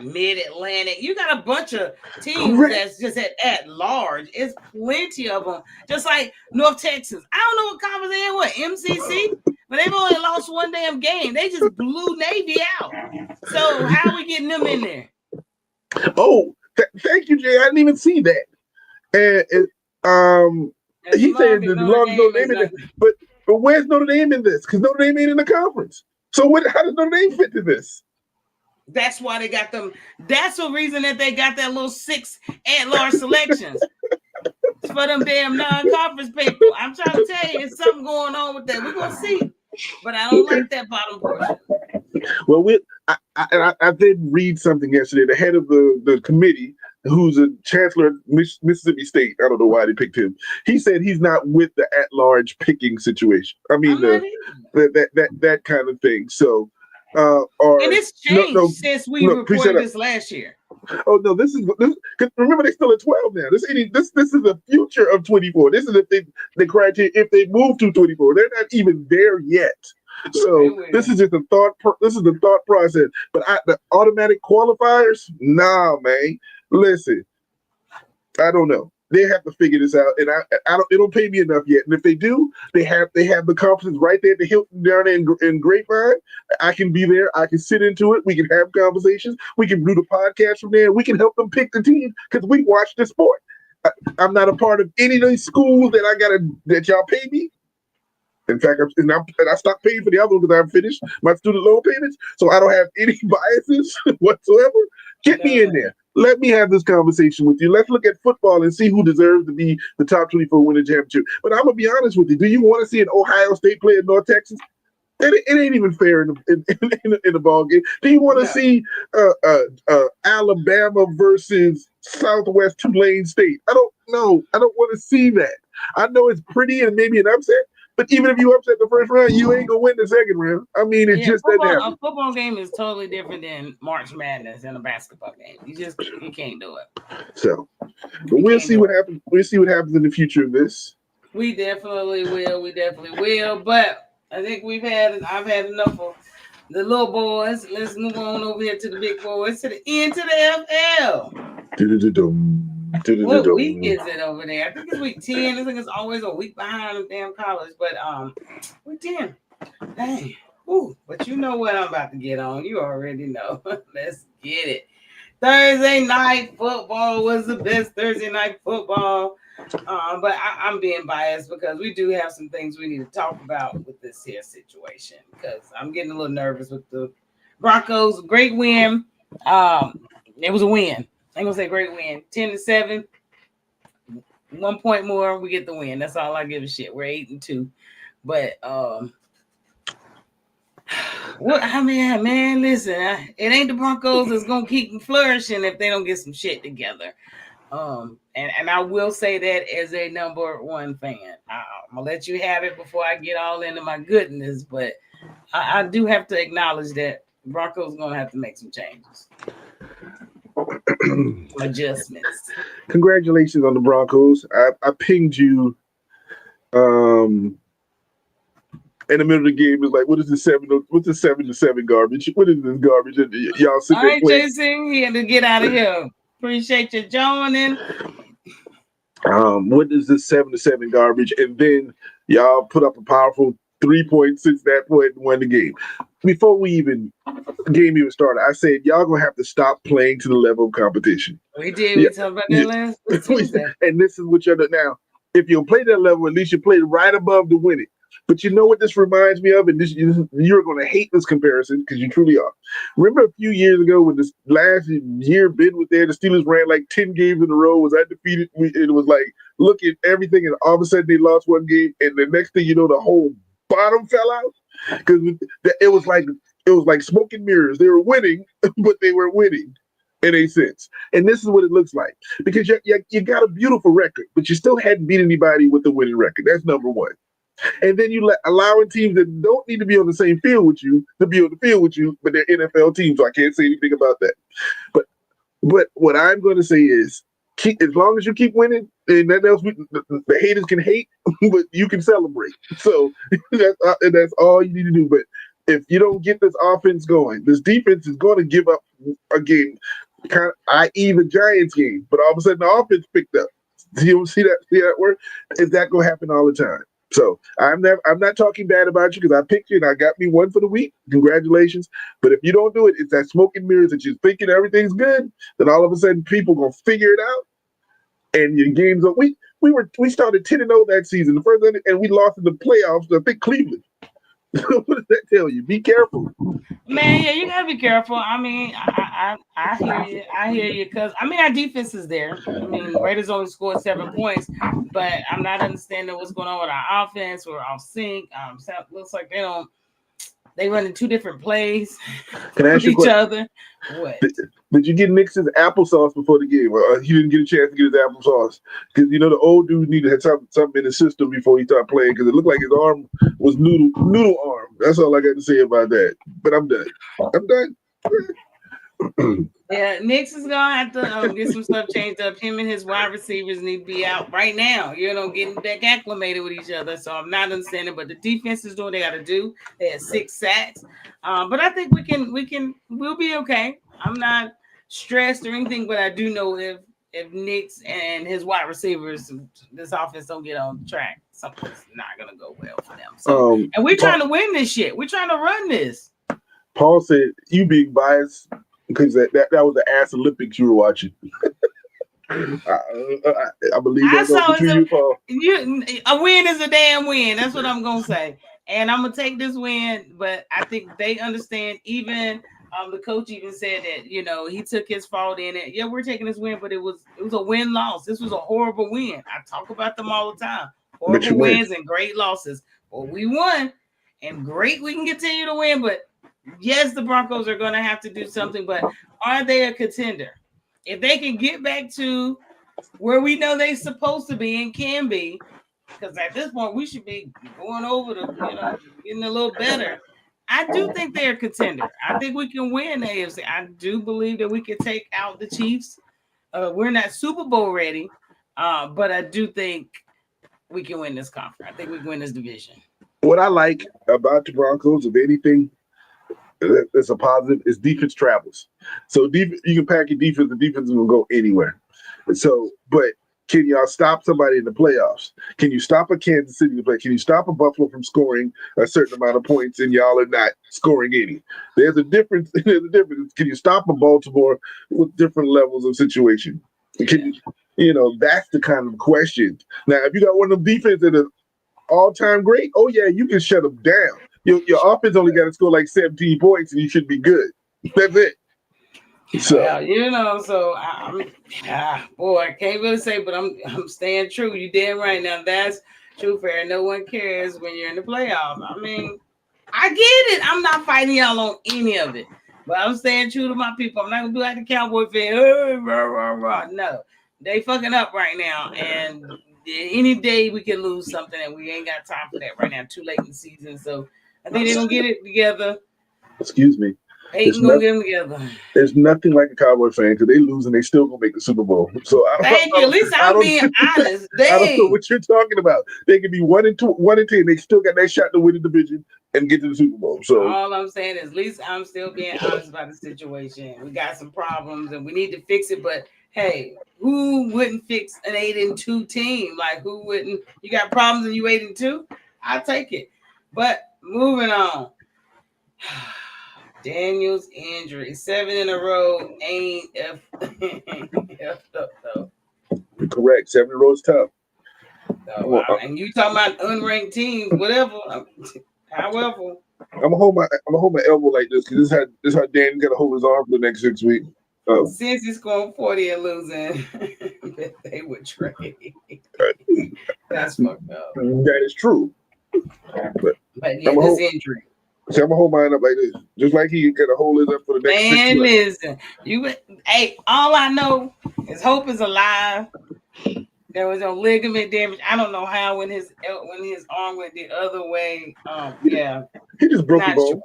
S1: Mid-Atlantic. You got a bunch of teams that's just at large. It's plenty of them. Just like North Texas. I don't know what conference they in. What, MCC? But they've only lost 1 damn game. They just blew Navy out. So how are we getting them in there?
S2: Oh, thank you, Jay. I didn't even see that. And he said the Notre Dame in there, but where's Notre Dame in this? Because Notre Dame ain't in the conference. So how does Notre Dame fit to this?
S1: That's why they got them. That's the reason that they got that little 6 at-large selections. It's for them damn non-conference people. I'm trying to tell you, there's something going on with that. We're gonna see, but I don't like that bottom portion.
S2: Well, I did read something yesterday. The head of the committee, who's a chancellor at Mississippi State, I don't know why they picked him. He said he's not with the at-large picking situation. I mean, that kind of thing. So, and
S1: it's changed since we reported this last year.
S2: Oh no, this remember they're still at 12 now. This is the future of 24. This is the criteria if they move to 24. They're not even there yet. So this is just the thought process. But the automatic qualifiers, nah, man. Listen, I don't know. They have to figure this out, and I don't. It don't pay me enough yet. And if they do, they have the conferences right there at the Hilton down there in Grapevine. I can be there. I can sit into it. We can have conversations. We can do the podcast from there. We can help them pick the team because we watch the sport. I'm not a part of any of these schools that y'all pay me. In fact, I stopped paying for the other one because I've finished my student loan payments, so I don't have any biases whatsoever. Get me in there. Let me have this conversation with you. Let's look at football and see who deserves to be the top 24 winning championship. But I'm gonna be honest with you. Do you want to see an Ohio State play in North Texas? It ain't even fair in the ball game. Do you want to see Alabama versus Southwest Tulane State? I don't know. I don't want to see that. I know it's pretty and maybe an upset. But even if you upset the first round, you ain't gonna win the second round. I mean, it just doesn't happen.
S1: A football game is totally different than March Madness and a basketball game. You can't do it.
S2: So, but we'll see what happens. We'll see what happens in the future of this.
S1: We definitely will. But I think I've had enough of the little boys. Let's move on over here to the big boys, to the end, to the FL. What week is it over there? I think it's week 10. I think it's always a week behind the damn college, but week 10. Dang. Ooh, but you know what I'm about to get on. You already know. Let's get it. Thursday night football was the best Thursday night football. But I'm being biased because we do have some things we need to talk about with this here situation because I'm getting a little nervous with the Broncos. Great win. It was a win. I'm gonna say great win. 10-7. 1 point more, we get the win. That's all I give a shit. We're 8-2. But what I mean, man, listen, it ain't the Broncos that's gonna keep flourishing if they don't get some shit together. And I will say that as a number one fan. I'm gonna let you have it before I get all into my goodness, but I do have to acknowledge that Broncos gonna have to make some changes. Adjustments.
S2: Congratulations on the Broncos. I pinged you in the middle of the game. It's like, what's the 7-7 garbage? What is this garbage? And y'all sit there.
S1: All right, Jason, he had to get out of here. Appreciate you joining.
S2: What is this 7-7 garbage? And then y'all put up a powerful 3 points since that point and won the game. Before game even started, I said y'all gonna have to stop playing to the level of competition.
S1: We did. We talked about that last Tuesday.
S2: And this is what you're doing now. If you play that level, at least you play right above to win it. But you know what this reminds me of, and you're going to hate this comparison because you truly are. Remember a few years ago when this last year Ben was there, the Steelers ran like 10 games in a row, was undefeated. It was like, look at everything, and all of a sudden they lost one game, and the next thing you know, the whole bottom fell out because it was like smoke and mirrors. They were winning, but they weren't winning in a sense. And this is what it looks like because you got a beautiful record, but you still hadn't beat anybody with a winning record. That's number one. And then you allowing teams that don't need to be on the same field with you to be on the field with you, but they're NFL teams, so I can't say anything about that. But what I'm going to say is, as long as you keep winning, and nothing else, the haters can hate, but you can celebrate. So that's all you need to do. But if you don't get this offense going, this defense is going to give up a game, i.e. the Giants game. But all of a sudden, the offense picked up. You see that work? Is that going to happen all the time? So I'm not talking bad about you because I picked you and I got me one for the week. Congratulations. But if you don't do it, it's that smoke and mirrors that you're thinking everything's good. Then all of a sudden people gonna figure it out. And your games up. We started 10-0 that season, the first and we lost in the playoffs to I think Cleveland. What does that tell you? Be careful.
S1: Man, yeah, you gotta be careful. I mean, I hear you. I hear you because I mean our defense is there. I mean, Raiders only scored 7 points, but I'm not understanding what's going on with our offense. We're off sync. Looks like they run in two different plays with each other. What?
S2: Did you get Nick's applesauce before the game? He didn't get a chance to get his applesauce because the old dude needed to have something in his system before he started playing because it looked like his arm was noodle arm. That's all I got to say about that. But I'm done.
S1: Yeah, Nick's is gonna have to get some stuff changed up. Him and his wide receivers need to be out right now. Getting back acclimated with each other. So I'm not understanding, but the defense is doing what they got to do. They had 6 sacks, but I think we'll be okay. I'm not stressed or anything, but I do know if Nick's and his wide receivers, this offense don't get on track, something's not gonna go well for them. So, and we're trying to win this shit. We're trying to run this.
S2: Paul said you being biased because that was the ass Olympics you were watching. I believe that's between you, Paul.
S1: A win is a damn win. That's what I'm gonna say. And I'm gonna take this win, but I think they understand. Even the coach even said that he took his fault in it. Yeah, we're taking this win, but it was a win-loss. This was a horrible win. I talk about them all the time. Horrible wins and great losses. Well, we won, and great. We can continue to win, but yes, the Broncos are going to have to do something. But are they a contender? If they can get back to where we know they're supposed to be and can be, because at this point we should be going over to getting a little better. I do think they're a contender. I think we can win the AFC. I do believe that we can take out the Chiefs. We're not Super Bowl ready, but I do think we can win this conference. I think we can win this division.
S2: What I like about the Broncos, if anything, that's a positive, is defense travels. So you can pack your defense, the defense is going to go anywhere. So, but can y'all stop somebody in the playoffs? Can you stop a Kansas City to play? Can you stop a Buffalo from scoring a certain amount of points and y'all are not scoring any? There's a difference. There's a difference. Can you stop a Baltimore with different levels of situation? Can you, that's the kind of question. Now, if you got one of them defense that is all-time great, oh yeah, you can shut them down. Your offense only got to score like 17 points and you should be good. That's it. So
S1: boy, I can't really say, but I'm staying true. You damn right. Now that's true, fair. No one cares when you're in the playoffs. I mean, I get it. I'm not fighting y'all on any of it, but I'm staying true to my people. I'm not gonna be like the Cowboy fan. Rah, rah, rah. No, they fucking up right now, and any day we can lose something, and we ain't got time for that right now. Too late in the season, so I think they're gonna get it together.
S2: Excuse me.
S1: Peyton gonna get them together.
S2: There's nothing like a Cowboy fan because they lose and they still gonna make the Super Bowl. So
S1: thank you. At least I'm being honest.
S2: I don't know what you're talking about. They can be 1-10. They still got that shot to win the division and get to the Super Bowl. So
S1: all I'm saying is, at least I'm still being honest about the situation. We got some problems and we need to fix it. But hey, who wouldn't fix an 8-2 team? Like who wouldn't? You got problems and you 8-2? I'll take it. But moving on. Daniel's injury, 7 in a row, ain't effed up though.
S2: Correct, 7 in a row is tough.
S1: And you talking about unranked teams, whatever. However,
S2: I'm gonna hold my elbow like this because this how Dan's gonna hold his arm for the next 6 weeks.
S1: Since he's scoring 40 and losing, they would trade. That's fucked up.
S2: That is true. But
S1: yeah, this injury.
S2: See, I'm gonna hold mine up like this, just like he gonna hold it up for the next.
S1: Man, listen, all I know is Hope is alive. There was no ligament damage. I don't know how when his arm went the other way. Yeah,
S2: he just broke the bone.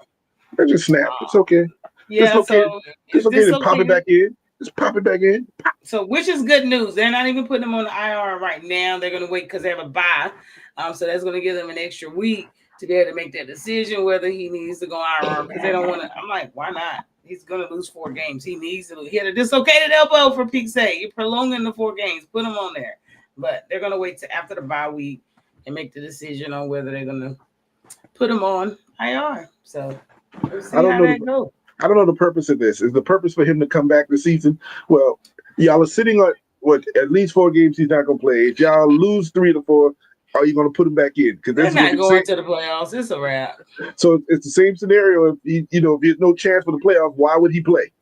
S2: That just snapped. It's okay.
S1: Yeah,
S2: it's okay. It's okay to pop it back in. Just pop it back in.
S1: So, which is good news. They're not even putting him on the IR right now. They're gonna wait because they have a bye. So that's gonna give them an extra week to be able to make that decision whether he needs to go IR because they don't want to. I'm like, why not? He's gonna lose 4 games. He needs to. He had a dislocated elbow for peak's sake. You're prolonging the 4 games. Put him on there. But they're gonna wait till after the bye week and make the decision on whether they're gonna put him on IR. So we'll see how that goes.
S2: I don't know the purpose of this. Is the purpose for him to come back this season? Well, y'all are sitting on at least 4 games he's not gonna play. If y'all lose 3 to 4. Are you going to put him back in? Because
S1: they're not going to the playoffs. It's a wrap.
S2: So it's the same scenario. If there's no chance for the playoffs, why would he play?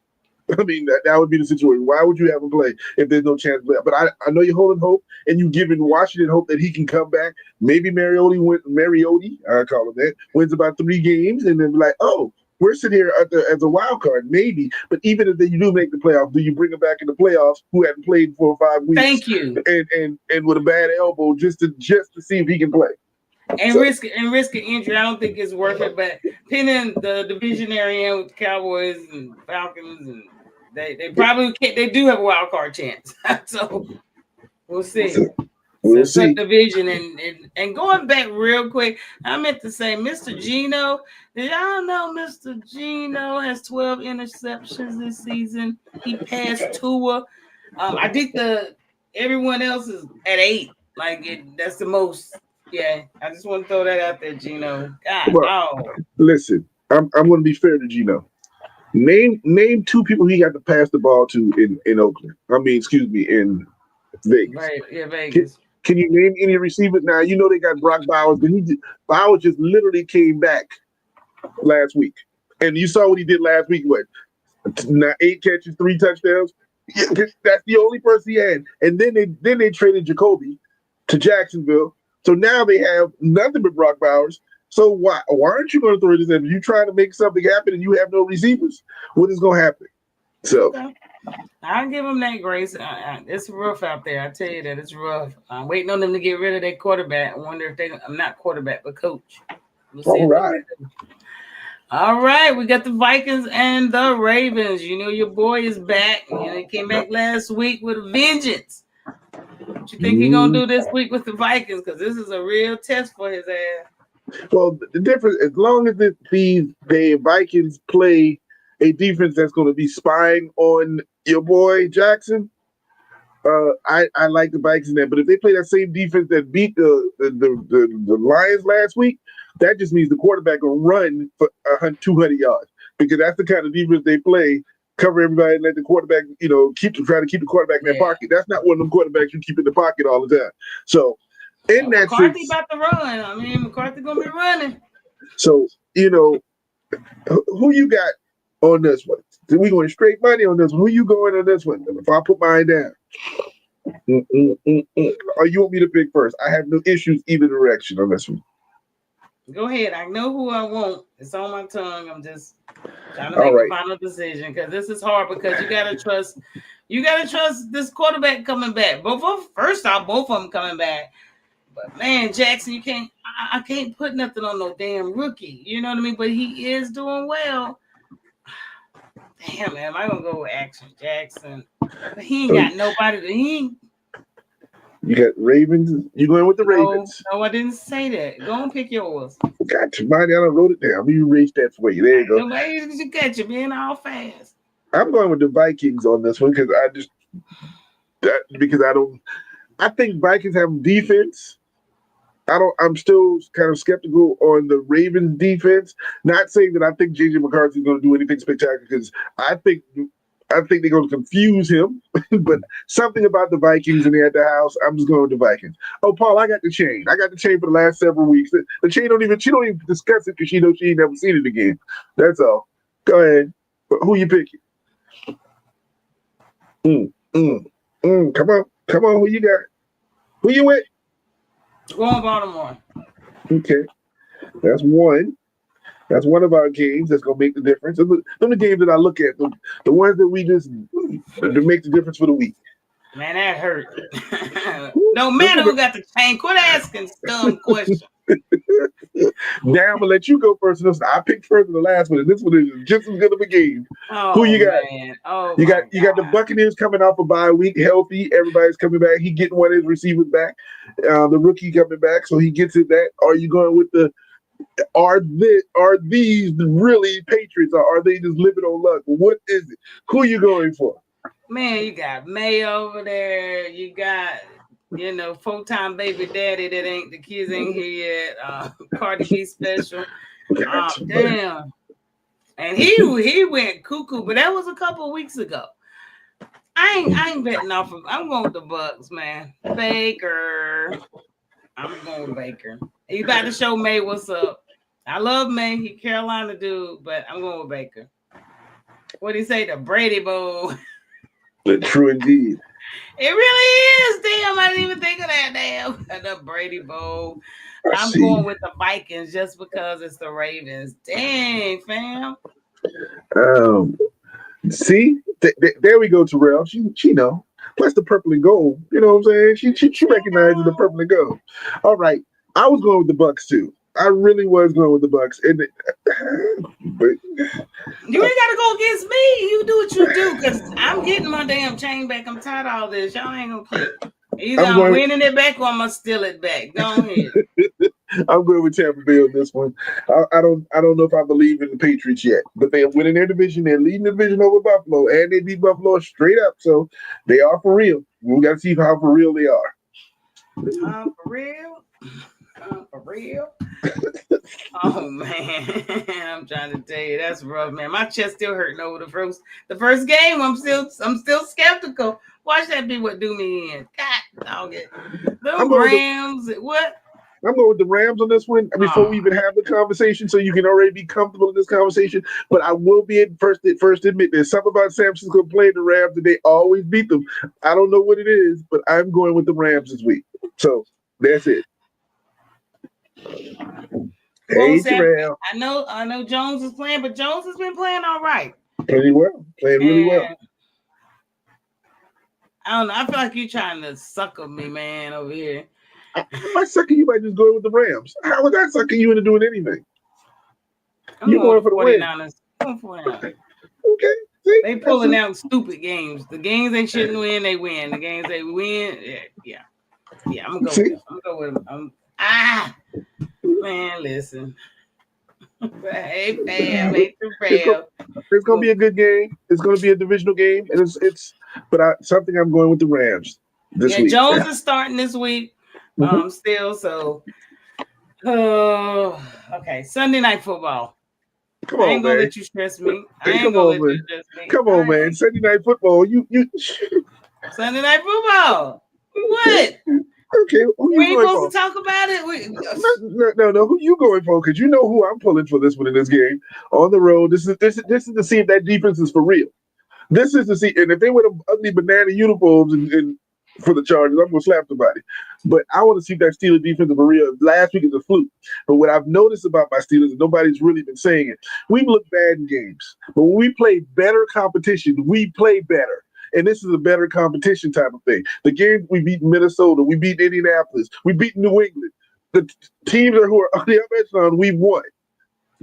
S2: I mean, that would be the situation. Why would you have him play if there's no chance to play? But I know you're holding hope, and you're giving Washington hope that he can come back. Maybe Mariota, I call him that, wins about 3 games, and then be like, oh, we're sitting here as a wild card, maybe. But even if you do make the playoffs, do you bring him back in the playoffs who hadn't played in 4 or 5 weeks?
S1: Thank you.
S2: And with a bad elbow just to see if he can play.
S1: And risk an injury. I don't think it's worth it. But pinning the divisionary in with the Cowboys and Falcons, and they probably they do have a wild card chance. So we'll see.
S2: We'll see.
S1: Division and going back real quick, I meant to say, Mr. Geno. Did y'all know Mr. Geno has 12 interceptions this season? He passed Tua. I think everyone else is at 8. That's the most. Yeah, I just want to throw that out there, Geno.
S2: Listen, I'm going to be fair to Geno. Name 2 people he got to pass the ball to in Oakland. In Vegas.
S1: Right, yeah, Vegas.
S2: Can you name any receivers? Now, they got Brock Bowers, but Bowers just literally came back last week. And you saw what he did last week, 8 catches, 3 touchdowns? Yeah, that's the only person he had. And then they traded Jacoby to Jacksonville. So now they have nothing but Brock Bowers. So why aren't you going to throw this in? You trying to make something happen and you have no receivers? What is going to happen? So
S1: I'll give them that grace. It's rough out there. I tell you that it's rough. I'm waiting on them to get rid of their quarterback. I wonder if I'm not quarterback, but coach. We'll see. All right. We got the Vikings and the Ravens. Your boy is back. He came back last week with a vengeance. What you think he's going to do this week with the Vikings? Because this is a real test for his ass.
S2: Well, the difference, as long as the Vikings play a defense that's going to be spying on your boy Jackson, I like the Vikings in that, but if they play that same defense that beat the Lions last week, that just means the quarterback will run for 200 yards because that's the kind of defense they play. Cover everybody and let the quarterback, try to keep the quarterback in their pocket. That's not one of them quarterbacks you keep in the pocket all the time. So, in that
S1: McCarthy
S2: sense,
S1: about to run. I mean, McCarthy gonna be running.
S2: So, who you got on this one? We going straight money on this one. Who you going on this one? If I put mine down. Or you want me to pick first? I have no issues either direction on this one.
S1: Go ahead. I know who I want. It's on my tongue. I'm just trying to make a final decision because this is hard because you gotta trust this quarterback coming back. First off, both of them coming back. But man, Jackson, I can't put nothing on no damn rookie. You know what I mean? But he is doing well. Damn, man, am I gonna go with Action Jackson? But he ain't got nobody.
S2: You got Ravens. You going with the Ravens?
S1: No, I didn't say that. Go and pick yours.
S2: Got you, buddy. I wrote it down. You erase that for you. There you go.
S1: Nobody got you being all fast.
S2: I'm going with the Vikings on this one because I think Vikings have defense. I'm still kind of skeptical on the Ravens defense. Not saying that I think JJ McCarthy is going to do anything spectacular because I think they're going to confuse him. But something about the Vikings and they're at the house, I'm just going with the Vikings. Oh, Paul, I got the chain. I got the chain for the last several weeks. The chain she don't even discuss it because she knows she ain't never seen it again. That's all. Go ahead. Who you picking? Come on. Who you got? Who you with?
S1: Going Baltimore.
S2: Okay. That's one. That's one of our games that's going to make the difference. Those are the games that I look at, the ones that we just to make the difference for the week.
S1: Man, that hurt. No matter who got the chain, quit asking dumb questions.
S2: Now I'm gonna let you go first. I picked first in the last one, and this one is just as good of a game. Who you got?
S1: Man. Oh,
S2: you got the Buccaneers coming off a bye week, healthy. Everybody's coming back. He getting one of his receivers back. The rookie coming back, so he gets it. That are you going with the? Are these really Patriots, or are they just living on luck? What is it? Who are you going for?
S1: Man, you got May over there. You got, full-time baby daddy the kids ain't here yet. Cardi B special. Damn. And he went cuckoo, but that was a couple weeks ago. I ain't betting off of. I'm going with the Bucks, man. Baker. I'm going with Baker. He about to show May what's up. I love May. He Carolina dude, but I'm going with Baker. What do you say? The Brady Bowl.
S2: True indeed.
S1: It really is. Damn, I didn't even think of that. Damn, the Brady Bowl. I'm going with the Vikings just because it's the Ravens. Dang, fam.
S2: See, there we go, Terrell. She know. Plus the purple and gold. You know what I'm saying? She recognizes the purple and gold. All right, I was going with the Bucks too. I really was going with the Bucks, but
S1: you ain't gotta go against me. You do what you do, because I'm getting my damn chain back. I'm tired of all this. Y'all ain't gonna keep. Either I'm winning it back or I'm gonna steal it back. Go ahead.
S2: I'm going with Tampa Bay on this one. I don't know if I believe in the Patriots yet, but they're winning their division. They're leading the division over Buffalo, and they beat Buffalo straight up. So they are for real. We got to see how for real they are.
S1: For real. For real? Oh man, I'm trying to tell you that's rough, man. My chest still hurting over the first game. I'm still skeptical. Watch that be what do me in. God dog it. The Rams. What?
S2: I'm going with the Rams on this one before we even have the conversation, so you can already be comfortable in this conversation. But I will be at first admit there's something about San Francisco playing the Rams that they always beat them. I don't know what it is, but I'm going with the Rams this week. So that's it. Hey, Terrell.
S1: I know Jones is playing, but Jones has been playing all right.
S2: Playing really well.
S1: I don't know. I feel like you're trying to sucker me, man, over here.
S2: If I sucker you by just going with the Rams, how would I sucker you into doing anything?
S1: You going for the 49ers. I'm going 49ers.
S2: Okay. See,
S1: they pulling out stupid games. The games they shouldn't win, they win. The games they win, yeah. I'm gonna go with them. Man, listen. Hey, fam, ain't too
S2: It's gonna,
S1: real.
S2: it's gonna be a good game. It's gonna be a divisional game, and something I'm going with the Rams this
S1: Yeah,
S2: week.
S1: Jones is starting this week. Still so. Okay. Sunday night football.
S2: Come
S1: I
S2: on,
S1: ain't gonna
S2: man.
S1: let you stress me. I
S2: Hey,
S1: ain't
S2: come
S1: gonna
S2: on,
S1: let you
S2: man.
S1: stress me.
S2: Come
S1: All
S2: on,
S1: right.
S2: man. Sunday night football. You.
S1: Sunday night football. What?
S2: Okay, who
S1: We
S2: you
S1: ain't
S2: going
S1: supposed
S2: for?
S1: to talk about it.
S2: No. Who you going for? Because you know who I'm pulling for this one in this game on the road. This is to see if that defense is for real. This is to see, and if they wear the ugly banana uniforms and for the Chargers, I'm gonna slap somebody. But I want to see that Steelers defense for real. Last week is a fluke. But what I've noticed about my Steelers, and nobody's really been saying it, we've looked bad in games. But when we play better competition, we play better. And this is a better competition type of thing. The games we beat Minnesota, we beat Indianapolis, we beat New England. The teams who are on the upper echelon, we've won.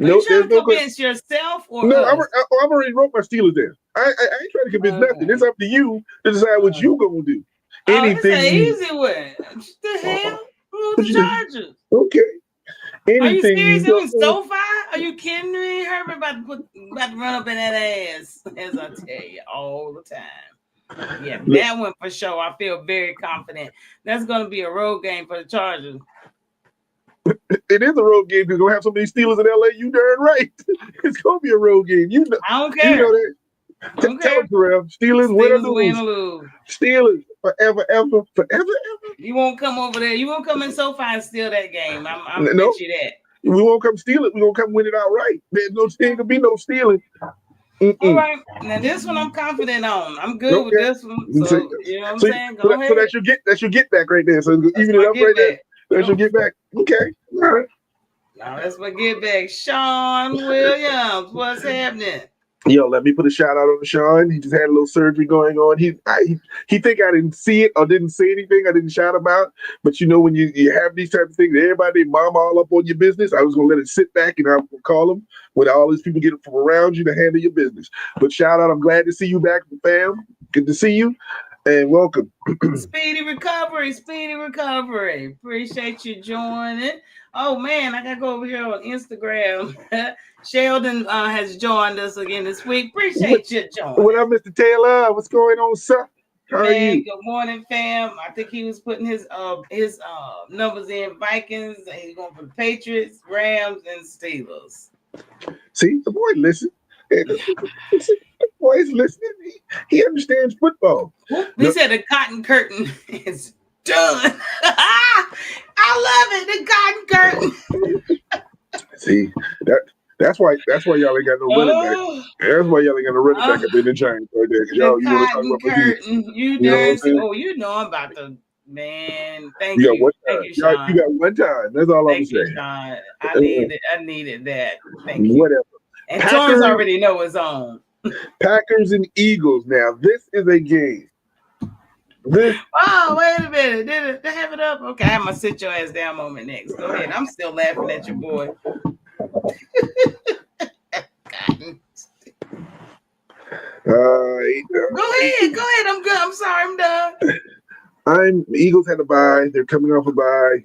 S1: Are you trying
S2: There's
S1: to
S2: no
S1: convince yourself or
S2: no,
S1: us?
S2: I've already wrote my Steelers there. I ain't trying to convince nothing. It's up to you to decide what you gonna do.
S1: Oh, it's an
S2: Anything you
S1: easy one. What the hell? Who
S2: what
S1: the
S2: you
S1: Chargers?
S2: okay.
S1: Are you
S2: Anything
S1: serious?
S2: you
S1: It was
S2: go.
S1: SoFi? Are you kidding me? Herbert about to run up in that ass, as I tell you all the time. Yeah, that one for sure. I feel very confident. That's going to be a road game for the Chargers.
S2: It is a road game. You're gonna have so many Steelers in LA. You darn right. It's gonna be a road game. You know.
S1: I don't
S2: You
S1: care.
S2: know that.
S1: Don't
S2: Tell
S1: care.
S2: them, Terrell. Steelers win or lose. Steelers forever, ever.
S1: You won't come over there. You won't come in SoFi and steal that game. I'm
S2: No,
S1: bet you that.
S2: we won't come steal it. We're gonna come win it outright. Ain't gonna be no stealing.
S1: All right. Now this one I'm confident on. I'm good with this one. So you know what I'm
S2: So,
S1: saying? Go ahead.
S2: that's your get back right there. So
S1: That's
S2: even it
S1: my
S2: up
S1: get
S2: right there.
S1: back.
S2: That's your get back. Okay. All right.
S1: Now that's my get back. Sean Williams, what's happening?
S2: Yo, let me put a shout out on Sean. He just had a little surgery going on. He think I didn't see it or didn't say anything. I didn't shout about. But you know when you have these type of things, everybody, mom, all up on your business. I was gonna let it sit back and I will call him when all these people get from around you to handle your business. But shout out, I'm glad to see you back, fam. Good to see you, and welcome.
S1: Speedy recovery. Appreciate you joining. Oh man, I gotta go over here on Instagram. Sheldon has joined us again this week. Appreciate you joining.
S2: What up, Mr. Taylor? What's going on, sir? How are you?
S1: Good morning, fam. I think he was putting his numbers in. Vikings. He's going for the Patriots, Rams, and Steelers.
S2: See, the boy listen. The boy's listening. He understands football.
S1: He said the cotton curtain is done. I love it. The cotton curtain.
S2: See, that's why y'all ain't got no running back. That's why y'all ain't got no running back up in the Giants right there. Because y'all, you want to talk about my team.
S1: You
S2: know what I'm saying?
S1: Oh, you know I'm about to, man. Thank
S2: You got
S1: you.
S2: one
S1: Thank
S2: time.
S1: you, Sean.
S2: You got one time. That's all I'm saying.
S1: Sean. I needed that. Thank you.
S2: Whatever.
S1: And Torrance already know his own.
S2: Packers and Eagles. Now, this is a game.
S1: Oh, wait a minute. Did they have it up? Okay, I'm going to sit your ass down moment next. Go ahead. I'm still laughing at your boy. Go ahead. I'm good. I'm sorry. I'm done.
S2: Eagles had a bye. They're coming off a bye.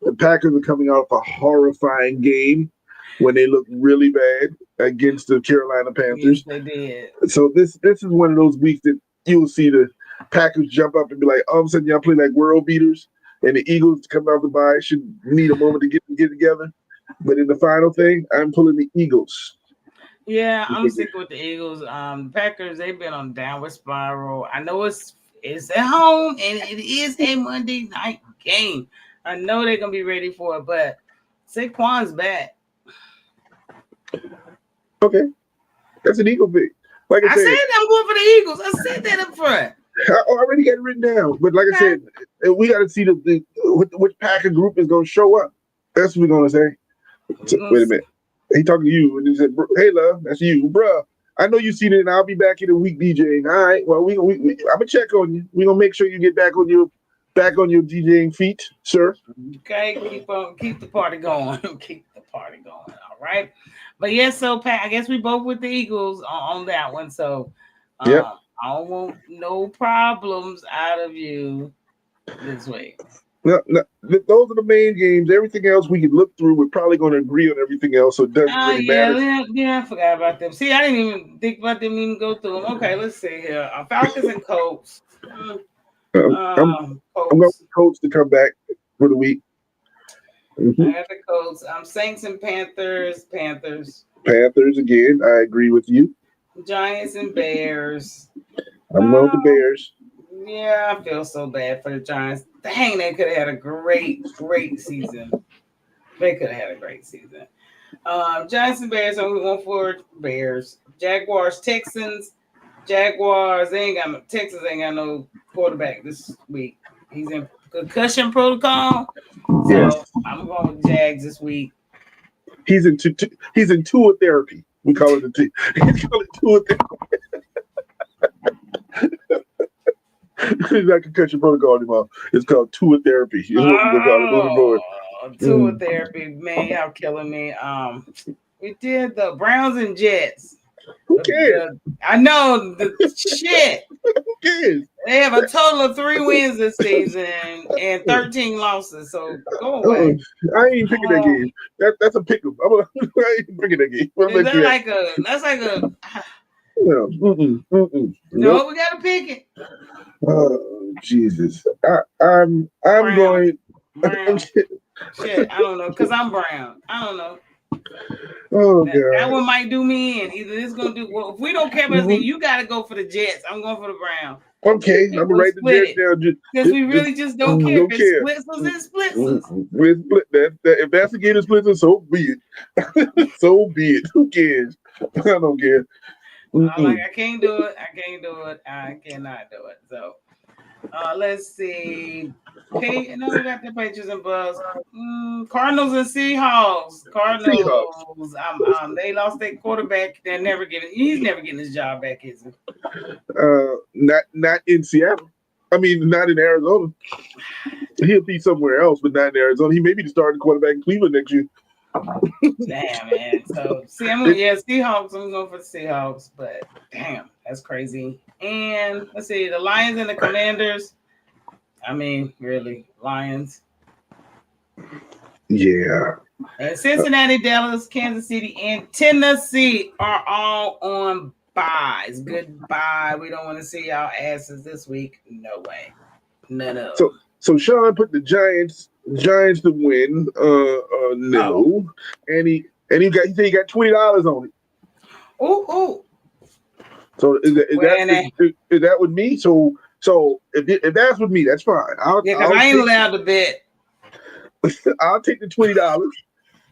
S2: The Packers are coming off a horrifying game when they looked really bad against the Carolina Panthers.
S1: Yes, they did.
S2: So this is one of those weeks that you'll see the Packers jump up and be like, all of a sudden y'all play like world beaters, and the Eagles coming off the bye should need a moment to get together. But in the final thing, I'm pulling the Eagles.
S1: Yeah, I'm sticking with the Eagles. The Packers, they've been on a downward spiral. I know it's at home and it is a Monday night game. I know they're gonna be ready for it, but Saquon's back.
S2: Okay, that's an Eagle pick. Like I said,
S1: I'm going for the Eagles. I said that up front.
S2: I already got it written down. But like I said, we got to see which Packer group is going to show up. That's what we're going to say. So, wait a minute. He talking to you, and he said, "Hey, love, that's you, bruh. I know you seen it, and I'll be back in a week DJing. All right. Well, I'm gonna check on you. We're gonna make sure you get back on your DJing feet, sir.
S1: Okay, keep the party going. Keep the party going. All right. But yes, so Pat, I guess we both with the Eagles on that one. So
S2: Yep.
S1: I don't want no problems out of you this week.
S2: Those are the main games. Everything else we can look through. We're probably going to agree on everything else, so it doesn't really matter.
S1: I forgot about them. See, I didn't even think about them even go through them. Okay, let's see here. Falcons and Colts.
S2: I'm going to Colts to come back for the week.
S1: Mm-hmm. I got the Colts. Saints and Panthers. Panthers
S2: again. I agree with you.
S1: Giants and Bears.
S2: I'm going with the Bears.
S1: Yeah, I feel so bad for the Giants. Dang, they could have had a great season. They could have had a great season. Giants and Bears. I'm going for Bears. Jaguars, Texans. Jaguars. Texans ain't got no quarterback this week. He's in concussion protocol. So yes. I'm going with Jags this week.
S2: He's in tour therapy. We call it he's calling it tour therapy. He's not concussion protocol anymore. It's called tour therapy. Is what we're call it.
S1: Tour therapy, man, y'all killing me. We did the Browns and Jets.
S2: Who cares?
S1: I know the shit.
S2: Who cares?
S1: They have a total of 3 wins this season and 13 losses. So go away.
S2: I ain't picking that game. That's a pick 'em. I ain't picking that game.
S1: That's like a.
S2: No,
S1: No, we gotta pick it.
S2: Oh Jesus! I'm going.
S1: Brown. Shit, I don't know, cause I'm brown. I don't know.
S2: Oh God!
S1: That one might do me in. Either it's gonna do well. If we don't care about it, you gotta go for the Jets. I'm going for the Browns.
S2: Okay, I'm gonna write the Jets down.
S1: Because we really just don't care. If it splits us, it splits us.
S2: If that's the game that splits us, so be it. So be it. Who cares? I don't care.
S1: I can't do it. I cannot do it. So let's see. Okay, we got the Patriots and Bucks. Cardinals and Seahawks. Cardinals. They lost their quarterback. He's never getting his job back, is he?
S2: Not in Seattle. I mean, not in Arizona. He'll be somewhere else, but not in Arizona. He may be the starting quarterback in Cleveland next year.
S1: Damn, man. So Seahawks. I'm going for the Seahawks, but damn, that's crazy. And let's see, the Lions and the Commanders. I mean, really, Lions.
S2: Yeah.
S1: And Cincinnati, Dallas, Kansas City, and Tennessee are all on byes. Goodbye. We don't want to see y'all asses this week. No way. No.
S2: So Sean put the Giants to win. No. And he said he got $20 on it.
S1: Ooh.
S2: So is that with me? So if that's with me, that's fine.
S1: Because I ain't allowed to bet.
S2: I'll take the $20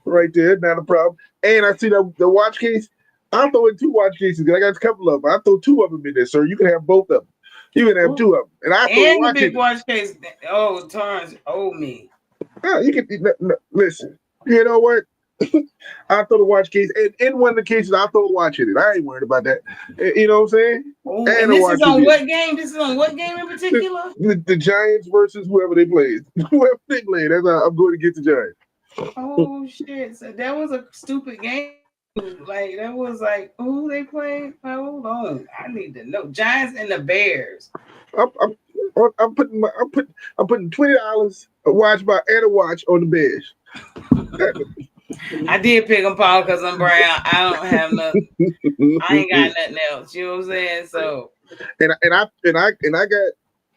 S2: right there, not a problem. And I see the watch case. I'll throw in 2 watch cases. I got a couple of them. I'll throw 2 of them in there, sir. You can have both of them. You can have 2 of them. And
S1: the big watch case. Oh, Torrance owe me.
S2: You can listen. You know what? I'll throw the watch case. And in one of the cases, I'll throw the watch in it. I ain't worried about that. You know what I'm saying?
S1: And this is on what game? This is on what game in particular?
S2: The Giants versus whoever they played. That's how I'm going to get the Giants.
S1: Oh, shit. So that was a stupid game. Like, that was like, who they played? Hold on. I need to know. Giants and the Bears.
S2: I'm putting $20 a watch on the Bears.
S1: I did pick them, Paul, because I'm brown. I don't have nothing. I ain't got nothing else. You know what I'm saying? So,
S2: and I got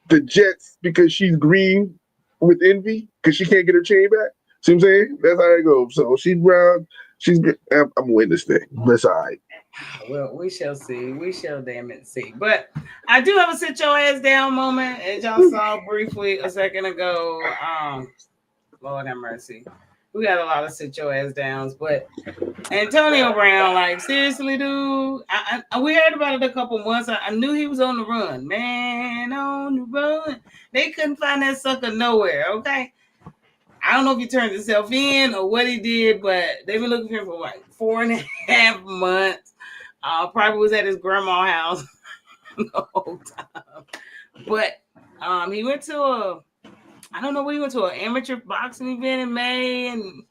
S2: the Jets because she's green with envy because she can't get her chain back. See what I'm saying? That's how it goes. So she's brown. I'm gonna win this thing. That's all right.
S1: Well, we shall see. We shall damn it see. But I do have a sit your ass down moment, as y'all saw briefly a second ago. Lord have mercy. We got a lot of sit your ass downs, but Antonio Brown, like, seriously, dude, we heard about it a couple months. I knew he was on the run, man, on the run. They couldn't find that sucker nowhere. Okay, I don't know if he turned himself in or what he did, but they've been looking for him for like 4.5 months. Probably was at his grandma's house the whole time. But he went to he went to an amateur boxing event in May, and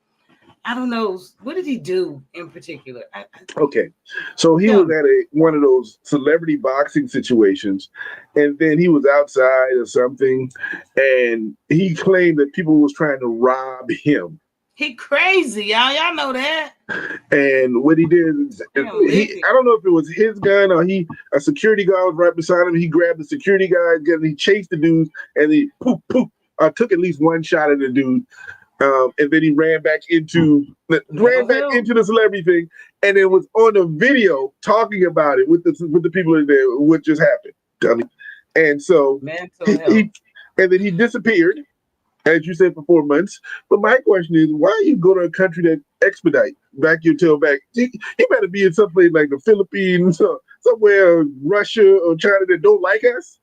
S1: I don't know. What did he do in particular?
S2: Okay, so he was at one of those celebrity boxing situations, and then he was outside or something, and he claimed that people was trying to rob him.
S1: He crazy, y'all. Y'all know that.
S2: And what he did is, I don't know if it was his gun or a security guard was right beside him. He grabbed the security guard gun and he chased the dude, and he took at least one shot at the dude. And then he ran back into the celebrity thing, and it was on a video talking about it with the people in there. What just happened, dummy? And so and then he disappeared, as you said, for 4 months. But my question is, why you go to a country that expedite back your tail back? You better be in someplace like the Philippines or somewhere, Russia or China that don't like us,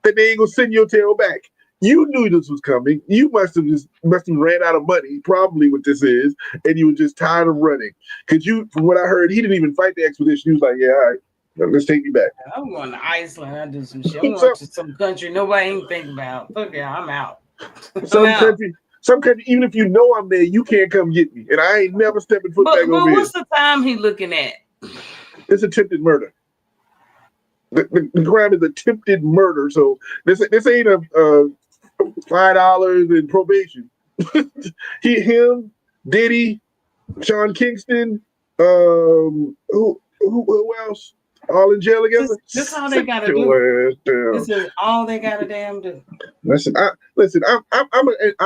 S2: that they ain't gonna send your tail back. You knew this was coming. You must have ran out of money, probably what this is, and you were just tired of running. Because from what I heard, he didn't even fight the expedition. He was like, "Yeah, all right, let's take me back."
S1: I'm going to Iceland. I do some shit. I'm going to some country nobody ain't thinking about. Fuck yeah, I'm out.
S2: Some country, even if you know I'm there, you can't come get me, and I ain't never stepping foot back over here.
S1: But what's the time he looking at?
S2: It's attempted murder. The crime is attempted murder. So this ain't a $5 in probation. Him, Diddy, Sean Kingston, who else? All in jail together.
S1: This all they gotta do. This is all they gotta damn do.
S2: Listen, I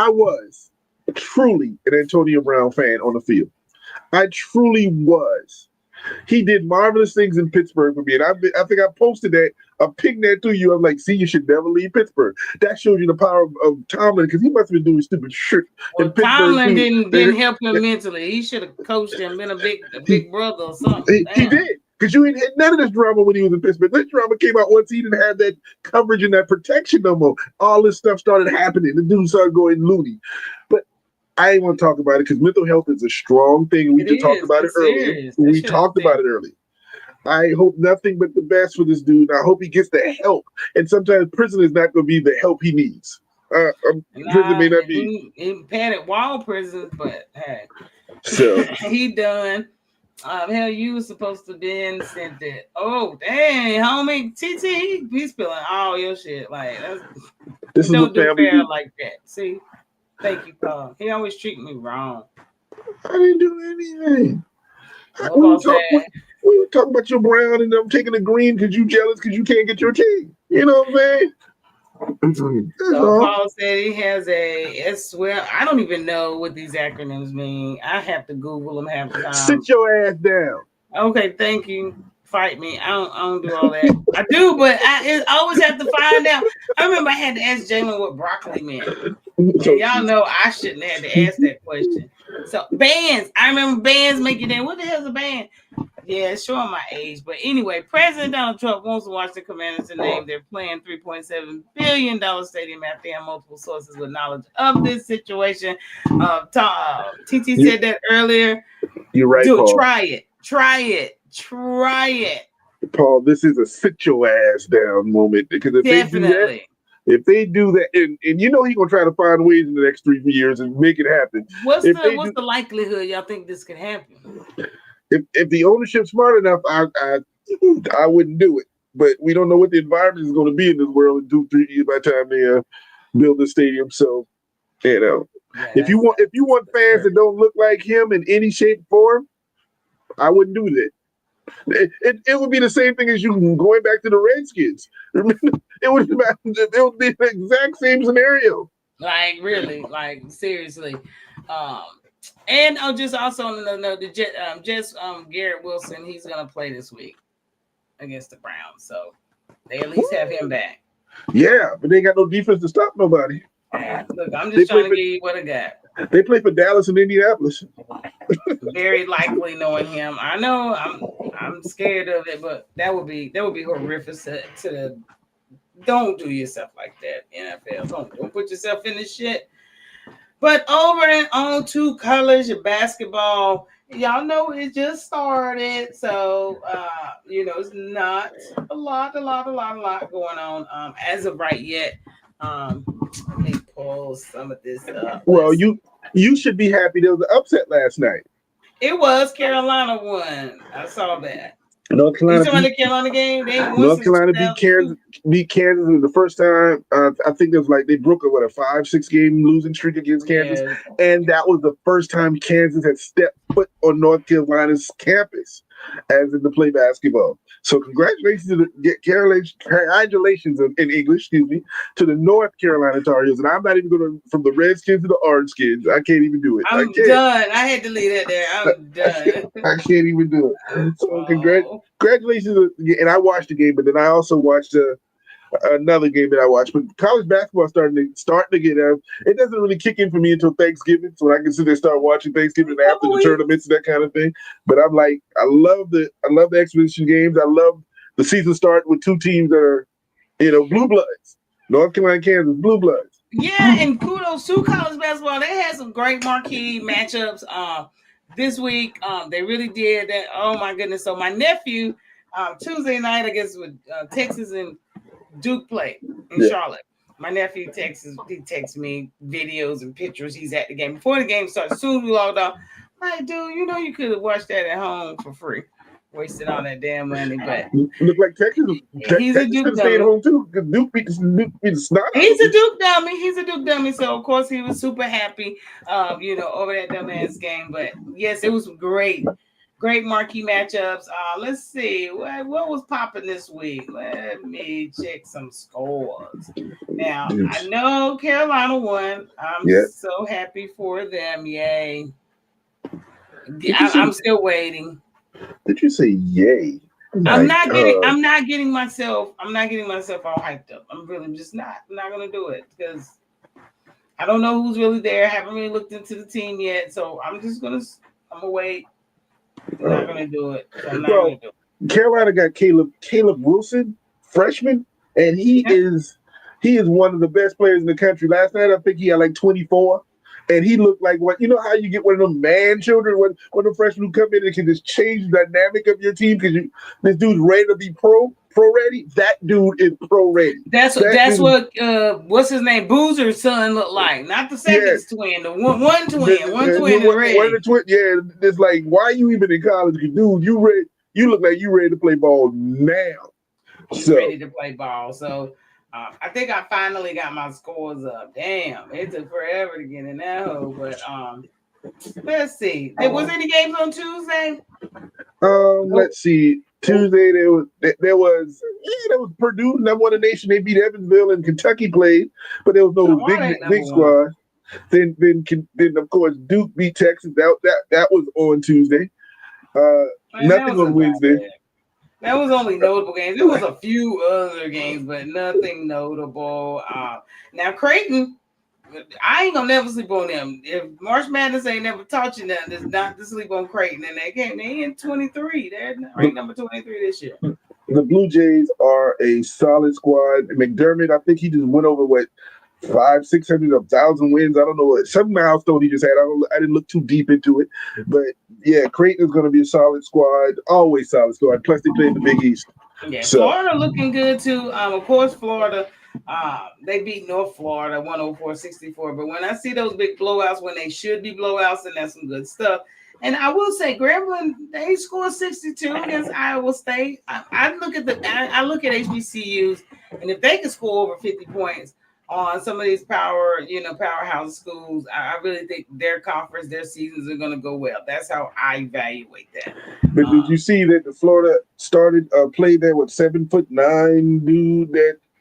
S2: was truly an Antonio Brown fan on the field. I truly was. He did marvelous things in Pittsburgh for me, and I think I posted that. I pinged that to you. I'm like, see, you should never leave Pittsburgh. That shows you the power of Tomlin, because he must have been doing stupid shit.
S1: Well, Tomlin didn't help him mentally. He should have coached him, been a big brother or something.
S2: He did, because you ain't had none of this drama when he was in Pittsburgh. This drama came out once he didn't have that coverage and that protection no more. All this stuff started happening. The dude started going loony. But I ain't want to talk about it because mental health is a strong thing. We just talked about it earlier. We talked about it earlier. I hope nothing but the best for this dude. I hope he gets the help. And sometimes prison is not going to be the help he needs. Prison may not be.
S1: In padded wall prisons, but hey.
S2: So
S1: he done. Hell, you was supposed to been sent it. Oh, dang, homie. TT, he's spilling all your shit. Like,
S2: this
S1: don't do fair like that. See? Thank you, Paul. He always treat me wrong.
S2: I didn't do anything. We were talking about your brown and I'm taking the green because you jealous because you can't get your team. You know what I'm saying?
S1: So Paul said he has I don't even know what these acronyms mean. I have to Google them half the time.
S2: Sit your ass down.
S1: Okay, thank you. Fight me. I don't do all that. I do, but I always have to find out. I remember I had to ask Jalen what broccoli meant. And y'all know I shouldn't have to ask that question. So bands. I remember bands making that. What the hell's a band? Yeah, it's showing my age. But anyway, President Donald Trump wants the Washington Commanders to name their planned $3.7 billion stadium after they have multiple sources with knowledge of this situation. TT said that earlier.
S2: You're right, Paul.
S1: Try it.
S2: Paul, this is a sit your ass down moment. Because if they do that, and you know he's going to try to find ways in the next 3 years and make it happen.
S1: What's the likelihood y'all think this could happen?
S2: If the ownership's smart enough, I wouldn't do it. But we don't know what the environment is going to be in this world in 2-3 years by the time they build the stadium. So, if you want fans that don't look like him in any shape or form, I wouldn't do that. It would be the same thing as you going back to the Redskins. It would be the exact same scenario.
S1: Like really, like seriously. And just also on another note, Garrett Wilson, he's gonna play this week against the Browns, so they at least have him back.
S2: Yeah, but they got no defense to stop nobody.
S1: Look, I'm just trying to give you what I got.
S2: They play for Dallas and Indianapolis.
S1: Very likely, knowing him, I know I'm scared of it, but that would be horrific to don't do yourself like that, NFL. Don't put yourself in this shit. But over and on to college basketball, y'all know it just started, so it's not a lot going on as of right yet. Let me pull some of this up.
S2: Well, you You should be happy there was an upset last night.
S1: It was Carolina won. I saw that.
S2: North
S1: You
S2: Carolina
S1: saw the
S2: beat
S1: Carolina game? They ain't won
S2: North
S1: since
S2: Carolina beat Kansas.
S1: 2002.
S2: Beat Kansas in the first time. I think it was like they broke a 5-6 game losing streak against Kansas,
S1: Yeah.
S2: and that was the first time Kansas had stepped foot on North Carolina's campus as in to play basketball. So congratulations to congratulations in English, excuse me, to the North Carolina Tar Heels. And I'm not even going to from the Redskins to the Orange Skins. I can't even do it.
S1: I'm done. I had to leave that there. I'm done.
S2: I can't even do it. So congratulations. And I watched the game, but then I also watched another game that I watched. But college basketball starting to get it doesn't really kick in for me until Thanksgiving. So when I can sit there start watching Thanksgiving after the tournaments and that kind of thing. But I'm like, I love the exhibition games. I love the season start with two teams that are, blue bloods. North Carolina, Kansas, blue bloods.
S1: Yeah, and kudos to college basketball. They had some great marquee matchups this week. They really did that. Oh my goodness. So my nephew, Tuesday night, I guess with Texas and Duke play in Charlotte. My nephew texts me videos and pictures. He's at the game. Before the game starts, soon as we logged off, like, dude, you could have watched that at home for free. Wasted all that damn money, but
S2: look like Texas.
S1: He's a Duke dummy.
S2: Stayed home too because Duke beat the snot.
S1: He's a Duke dummy. He's a Duke dummy. So of course he was super happy, over that dumbass game. But yes, it was great marquee matchups. Let's see what was popping this week. Let me check some scores. Now I know Carolina won. I'm so happy for them. Yay! I'm still waiting.
S2: Did you say yay?
S1: I'm not getting myself all hyped up. I'm just not. I'm not gonna do it because I don't know who's really there. I haven't really looked into the team yet, so I'm gonna wait. I'm not gonna do it.
S2: Carolina got Caleb Wilson, freshman, and he is one of the best players in the country. Last night I think he had like 24. And he looked like how you get one of them man children when the freshmen who come in and can just change the dynamic of your team because this dude's ready to be pro ready. That dude is pro ready.
S1: That's what what's his name? Boozer's son looked like. Not the second twin, the one twin ready.
S2: One of the twin, it's like, why are you even in college? Because dude, you look like you ready to play ball now.
S1: Ready to play ball. So I think I finally got my scores up. Damn, it took forever to get in that hole. But let's see. Was any games on Tuesday?
S2: Let's see. Tuesday there was Purdue, number one in the nation. They beat Evansville and Kentucky played, but there was no big squad. Then of course Duke beat Texas. That was on Tuesday. Nothing on Wednesday.
S1: That was only notable games. There was a few other games, but nothing notable. Now Creighton, I ain't gonna never sleep on them. If March Madness ain't never taught you nothing, it's not to sleep on Creighton. And they in 23. They're ranked number 23 this year.
S2: The Blue Jays are a solid squad. McDermott, I think he just went over 500, 600, 1,000 wins. I don't know some milestone he just had. I didn't look too deep into it, but yeah, Creighton is going to be a solid squad. Always solid squad. Plus they play in the Big East.
S1: Yeah, so. Florida looking good too. Of course, Florida. They beat North Florida 104-64. But when I see those big blowouts, when they should be blowouts, then that's some good stuff. And I will say, Grambling, they scored 62 against Iowa State. I look at HBCUs, and if they can score over 50 points on some of these powerhouse schools, I really think their conference, their seasons are going to go well. That's how I evaluate that.
S2: But did you see that the Florida played there with 7'9" dude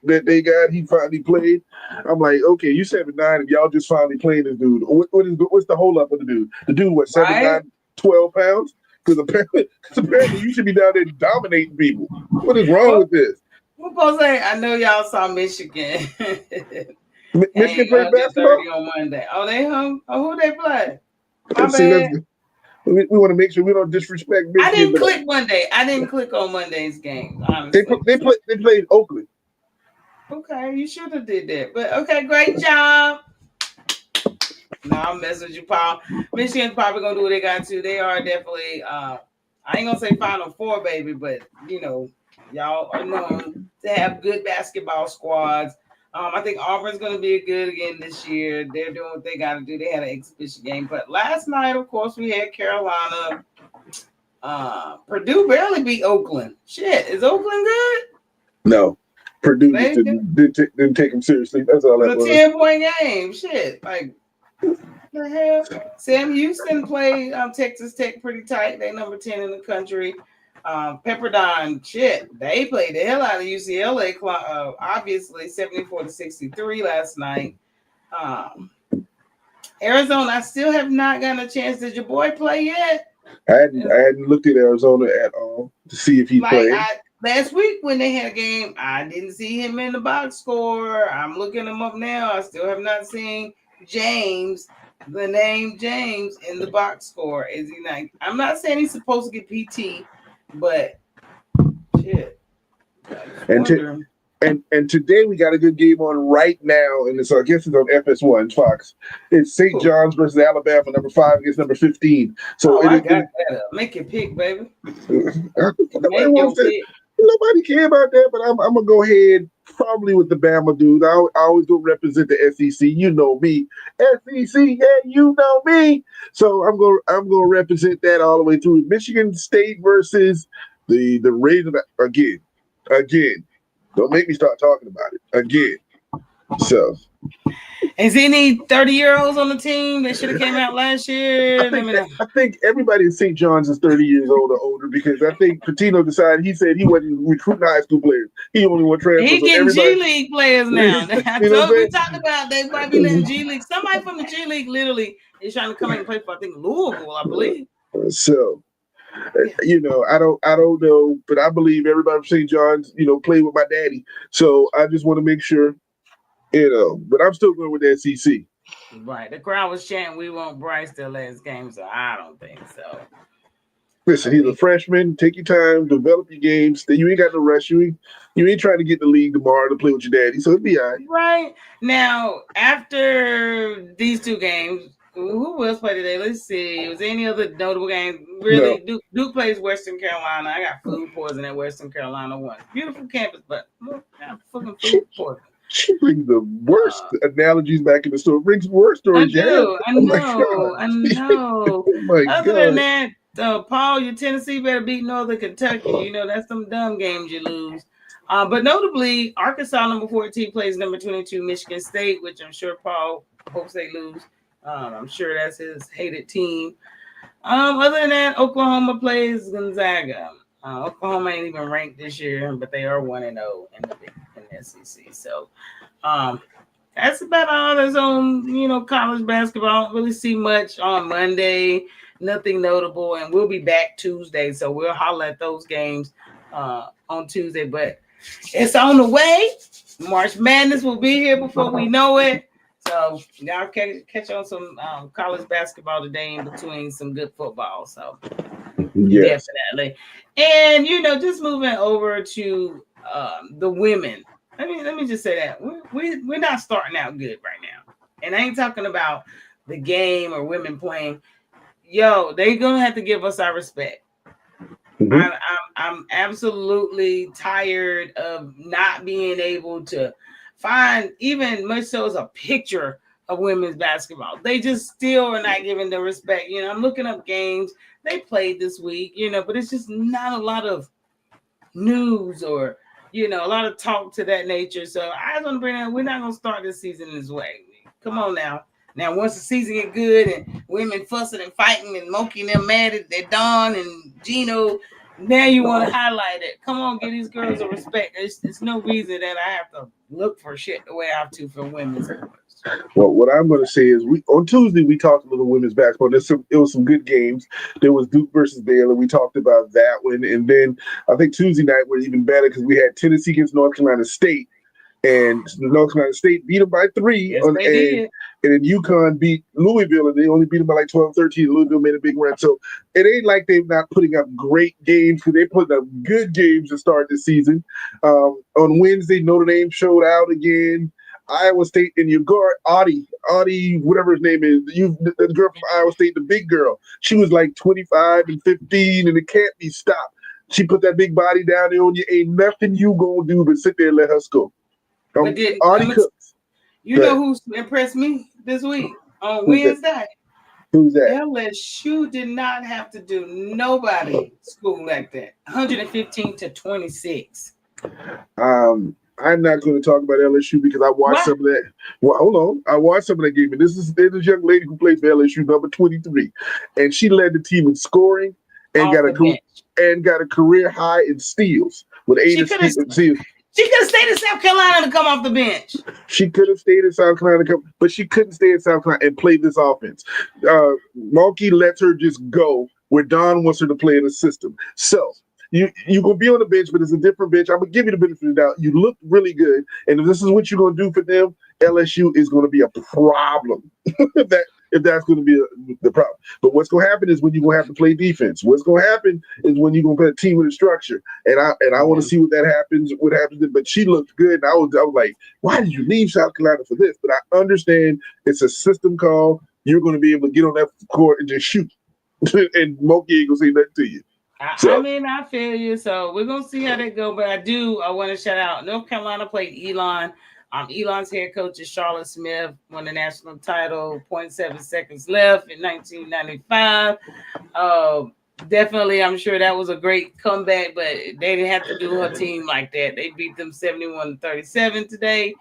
S2: that they got? He finally played. I'm like, okay, you 7'9" and y'all just finally playing this dude. What's the hold up of the dude? The dude 7'9", 12 pounds? Because apparently you should be down there dominating people. What is wrong with this?
S1: I know y'all saw Michigan.
S2: Michigan played basketball
S1: on Monday. Oh, they hung. Oh, who they play?
S2: We want to make sure we don't disrespect Michigan.
S1: I didn't click Monday. I didn't click on Monday's game. Honestly,
S2: they played Oakland.
S1: Okay, you should have did that. But okay, great job. No, I'm messing with you, Paul. Michigan's probably gonna do what they got to. They are definitely. I ain't gonna say Final Four, baby, but y'all are known to have good basketball squads. I think Auburn's going to be good again this year. They're doing what they got to do. They had an exhibition game, but last night, of course, we had Carolina. Purdue barely beat Oakland. Shit, is Oakland good?
S2: No, Purdue just didn't take them seriously. That's all that
S1: was.
S2: was.
S1: 10-point game. Shit, like the hell. Sam Houston played Texas Tech pretty tight. They number 10 in the country. Pepperdine, shit, they played the hell out of UCLA. Obviously, 74-63 last night. Arizona, I still have not gotten a chance. Did your boy play yet?
S2: I hadn't looked at Arizona at all to see if he played.
S1: Last week when they had a game, I didn't see him in the box score. I'm looking him up now. I still have not seen James, the name James, in the box score. Is he not? I'm not saying he's supposed to get PT, but shit.
S2: And today we got a good game on right now, and I guess it's on FS1 Fox. It's St. John's versus Alabama, number 5 against number 15. So
S1: I got that up. Make your pick, baby.
S2: Nobody care about that, but I'm gonna go ahead probably with the Bama dude. I always go represent the SEC. You know me, SEC. Yeah, you know me. So I'm gonna represent that all the way through. Michigan State versus the Raiders again. Don't make me start talking about it again. So,
S1: is any 30-year-olds on the team that should have came out last year?
S2: I think everybody in St. John's is 30 years old or older because I think Patino decided he said he wasn't recruiting high school players. He only wants transfers.
S1: He getting G League players now. We talked about they might be letting G League. Somebody from the G League literally is trying to come in and play for, I think, Louisville, I believe.
S2: So. I don't know, but I believe everybody from St. John's, played with my daddy. So I just want to make sure, but I'm still going with the SEC.
S1: Right. The crowd was chanting, "We want Bryce the last game," so I don't think so.
S2: Listen, he's a freshman. Take your time, develop your games. You ain't got no rush. You ain't trying to get in the league tomorrow to play with your daddy, so it'll be all right.
S1: Right. Now, after these two games, who else played today? Let's see. Was there any other notable game? Really, no. Duke plays Western Carolina. I got food poisoning at Western Carolina once. Beautiful campus, but fucking food poisoning.
S2: She brings the worst analogies back in the store. Brings worse stories.
S1: I know. I know.
S2: Oh my
S1: Other than that, Paul, your Tennessee better beat Northern Kentucky. That's some dumb games you lose. But notably, Arkansas number 14 plays number 22 Michigan State, which I'm sure Paul hopes they lose. I'm sure that's his hated team. Other than that, Oklahoma plays Gonzaga. Oklahoma ain't even ranked this year, but they are 1-0 in the SEC. So that's about all that's on, college basketball. I don't really see much on Monday. Nothing notable. And we'll be back Tuesday. So we'll holler at those games on Tuesday. But it's on the way. March Madness will be here before we know it. So y'all catch on some college basketball today in between some good football. So yes. Definitely. And just moving over to the women. Let me just say that we're not starting out good right now. And I ain't talking about the game or women playing. Yo, they're gonna have to give us our respect. Mm-hmm. I'm absolutely tired of not being able to find even much so as a picture of women's basketball. They just still are not giving the respect. I'm looking up games they played this week, but it's just not a lot of news or, a lot of talk to that nature. So I was going to bring up, we're not going to start this season this way. Come on now. Now, once the season get good and women fussing and fighting and Moki and them mad at Dawn and Gino, now you want to highlight it. Come on, give these girls a respect. There's no reason that I have to look for shit the way I have to for women's sports.
S2: Well, what I'm going to say is on Tuesday, we talked a little women's basketball. It was some good games. There was Duke versus Baylor. We talked about that one. And then I think Tuesday night was even better because we had Tennessee against North Carolina State. And North Carolina State beat them by 3.
S1: Yes, they did.
S2: And then UConn beat Louisville, and they only beat them by like 12-13. Louisville made a big run. So it ain't like they're not putting up great games because they put up good games to start the season. On Wednesday, Notre Dame showed out again. Iowa State and your guard, Audie, whatever his name is, the girl from Iowa State, the big girl. She was like 25 and 15, and it can't be stopped. She put that big body down there on you. Ain't nothing you gonna do but sit there and let her score.
S1: But did
S2: Artie Cooks.
S1: You know who impressed me this week on Wednesday?
S2: Who's that?
S1: LSU did not have to do nobody school like that. 115-26.
S2: I'm not going to talk about LSU because I watched some of that. Well, hold on. I watched some of that game, and there's this young lady who plays for LSU, number 23, and she led the team in scoring and got a career high in steals with 8 steals.
S1: She could have stayed in South Carolina to come off the bench.
S2: She could have stayed in South Carolina, but she couldn't stay in South Carolina and play this offense. Mulkey lets her just go where Don wants her to play in a system. So you're going to be on the bench, but it's a different bench. I'm going to give you the benefit of the doubt. You look really good. And if this is what you're going to do for them, LSU is going to be a problem. if that's going to be the problem. But what's going to happen is when you're going to have to play defense. What's going to happen is when you're going to put a team with a structure. And I want to see what happens. But she looked good. And I was like, why did you leave South Carolina for this? But I understand it's a system call. You're going to be able to get on that court and just shoot. And Mulkey ain't going to say nothing to you.
S1: I feel you. So we're going to see how that go. But I want to shout out North Carolina played Elon. Elon's head coach is Charlotte Smith, won the national title, 0.7 seconds left in 1995. Definitely, I'm sure that was a great comeback, but they didn't have to do her team like that. They beat them 71-37 today,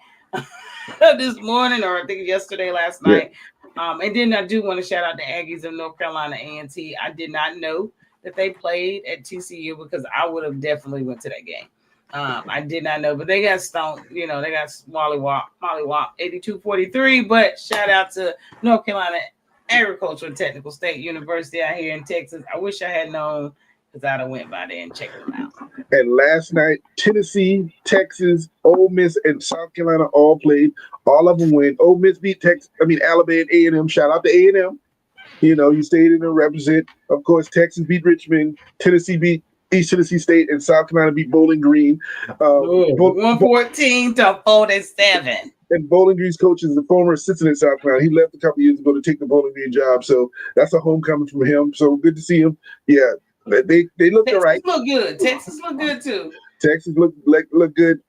S1: this morning, or I think last night. And then I do want to shout out the Aggies of North Carolina A&T. I did not know that they played at TCU because I would have definitely went to that game. I did not know, but they got stoned. They got mollywop 82-43. But shout out to North Carolina Agricultural Technical State University out here in Texas. I wish I had known because I'd have went by there and checked them out.
S2: And last night, Tennessee, Texas, Ole Miss, and South Carolina all played. All of them win. Ole Miss beat Alabama and A&M. Shout out to A&M. You stayed in and represent. Of course, Texas beat Richmond. Tennessee beat East Tennessee State, and South Carolina beat Bowling Green.
S1: 114-47.
S2: And Bowling Green's coach is the former assistant in South Carolina. He left a couple years ago to take the Bowling Green job, so that's a homecoming from him. So good to see him. Yeah, they look all right.
S1: Look good. Texas look good too.
S2: Texas look good.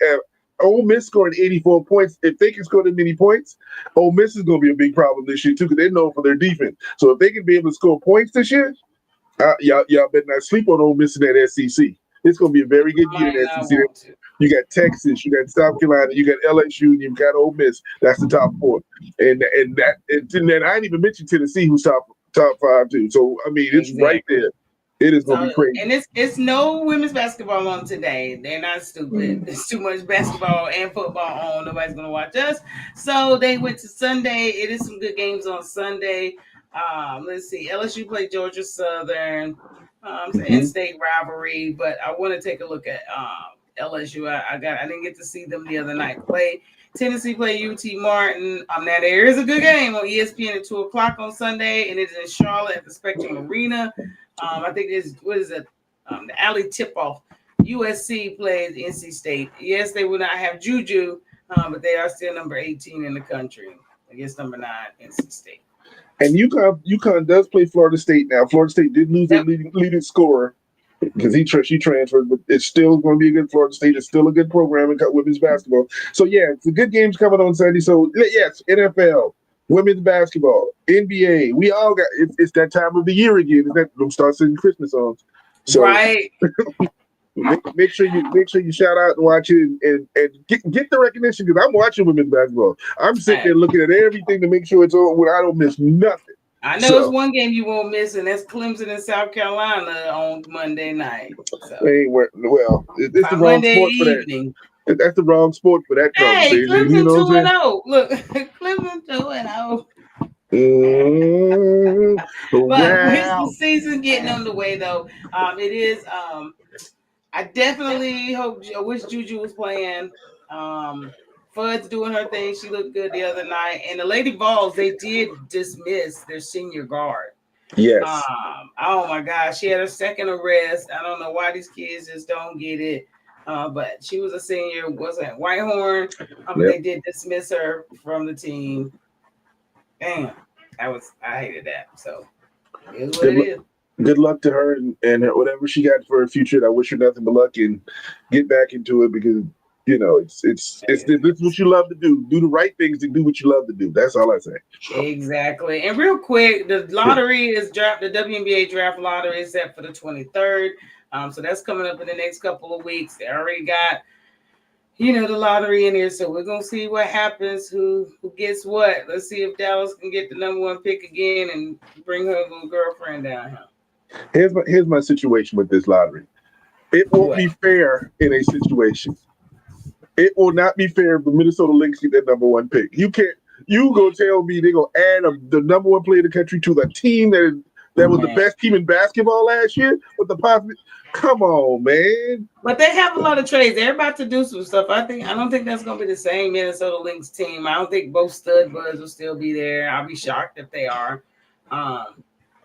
S2: Ole Miss scoring 84 points. If they can score that many points, Ole Miss is going to be a big problem this year too, because they're known for their defense. So if they can be able to score points this year, y'all better not sleep on Ole Miss in that SEC. It's going to be a very good year in the SEC. You got Texas, you got South Carolina, you got LSU, and you've got Ole Miss. That's the top four. And then I didn't even mention Tennessee, who's top 5 too. So I mean, it's right there. It is going to be crazy.
S1: And it's no women's basketball on today. They're not stupid. There's too much basketball and football on. Nobody's going to watch us. So they went to Sunday. It is some good games on Sunday. Let's see. LSU played Georgia Southern. In-state rivalry. But I want to take a look at LSU. I didn't get to see them the other night play. Tennessee play UT Martin. Now there is a good game on ESPN at 2:00 on Sunday, and it is in Charlotte at the Spectrum Arena. I think the alley tip-off. USC plays NC State. Yes, they will not have Juju, but they are still number 18 in the country against number 9 NC State.
S2: And UConn does play Florida State now. Florida State did lose their leading scorer because she transferred, but it's still going to be a good Florida State. It's still a good program in women's basketball. So yeah, it's a good games coming on Sunday. So yes, NFL, women's basketball, NBA. We all got it's that time of the year again. We'll start singing Christmas songs. So, right. Make sure you shout out and watch it and get the recognition, because I'm watching women's basketball. I'm sitting there looking at everything to make sure it's on where I don't miss nothing.
S1: I know it's one game you won't miss, and that's Clemson and South Carolina on Monday night. So.
S2: Well, it's the wrong Monday sport for evening. That. That's the wrong sport for that conversation.
S1: Hey, Clemson 2-0. Look, Clemson 2-0. But with the season getting underway, though, it is. I definitely wish Juju was playing. Fud's doing her thing. She looked good the other night. And the Lady Vols, they did dismiss their senior guard.
S2: Yes.
S1: Oh my gosh, she had her second arrest. I don't know why these kids just don't get it. But she was a senior. Wasn't Whitehorn? But they did dismiss her from the team. Damn, I hated that. So it is what it is.
S2: Good luck to her and whatever she got for her future. I wish her nothing but luck and get back into it, because This is what you love to do. Do the right things and do what you love to do. That's all I say.
S1: Exactly. And real quick, the lottery is draft. The WNBA draft lottery is set for the 23rd. So that's coming up in the next couple of weeks. They already got, the lottery in here. So we're gonna see what happens. Who gets what? Let's see if Dallas can get the number one pick again and bring her little girlfriend down
S2: here. Here's my situation with this lottery. It won't be fair in a situation. It will not be fair if the Minnesota Lynx get that number one pick. You gonna tell me they're gonna add the number one player in the country to the team that was the best team in basketball last year with the possibility? Come on, man.
S1: But they have a lot of trades. They're about to do some stuff. I don't think that's gonna be the same Minnesota Lynx team. I don't think both stud buds will still be there. I'll be shocked if they are. I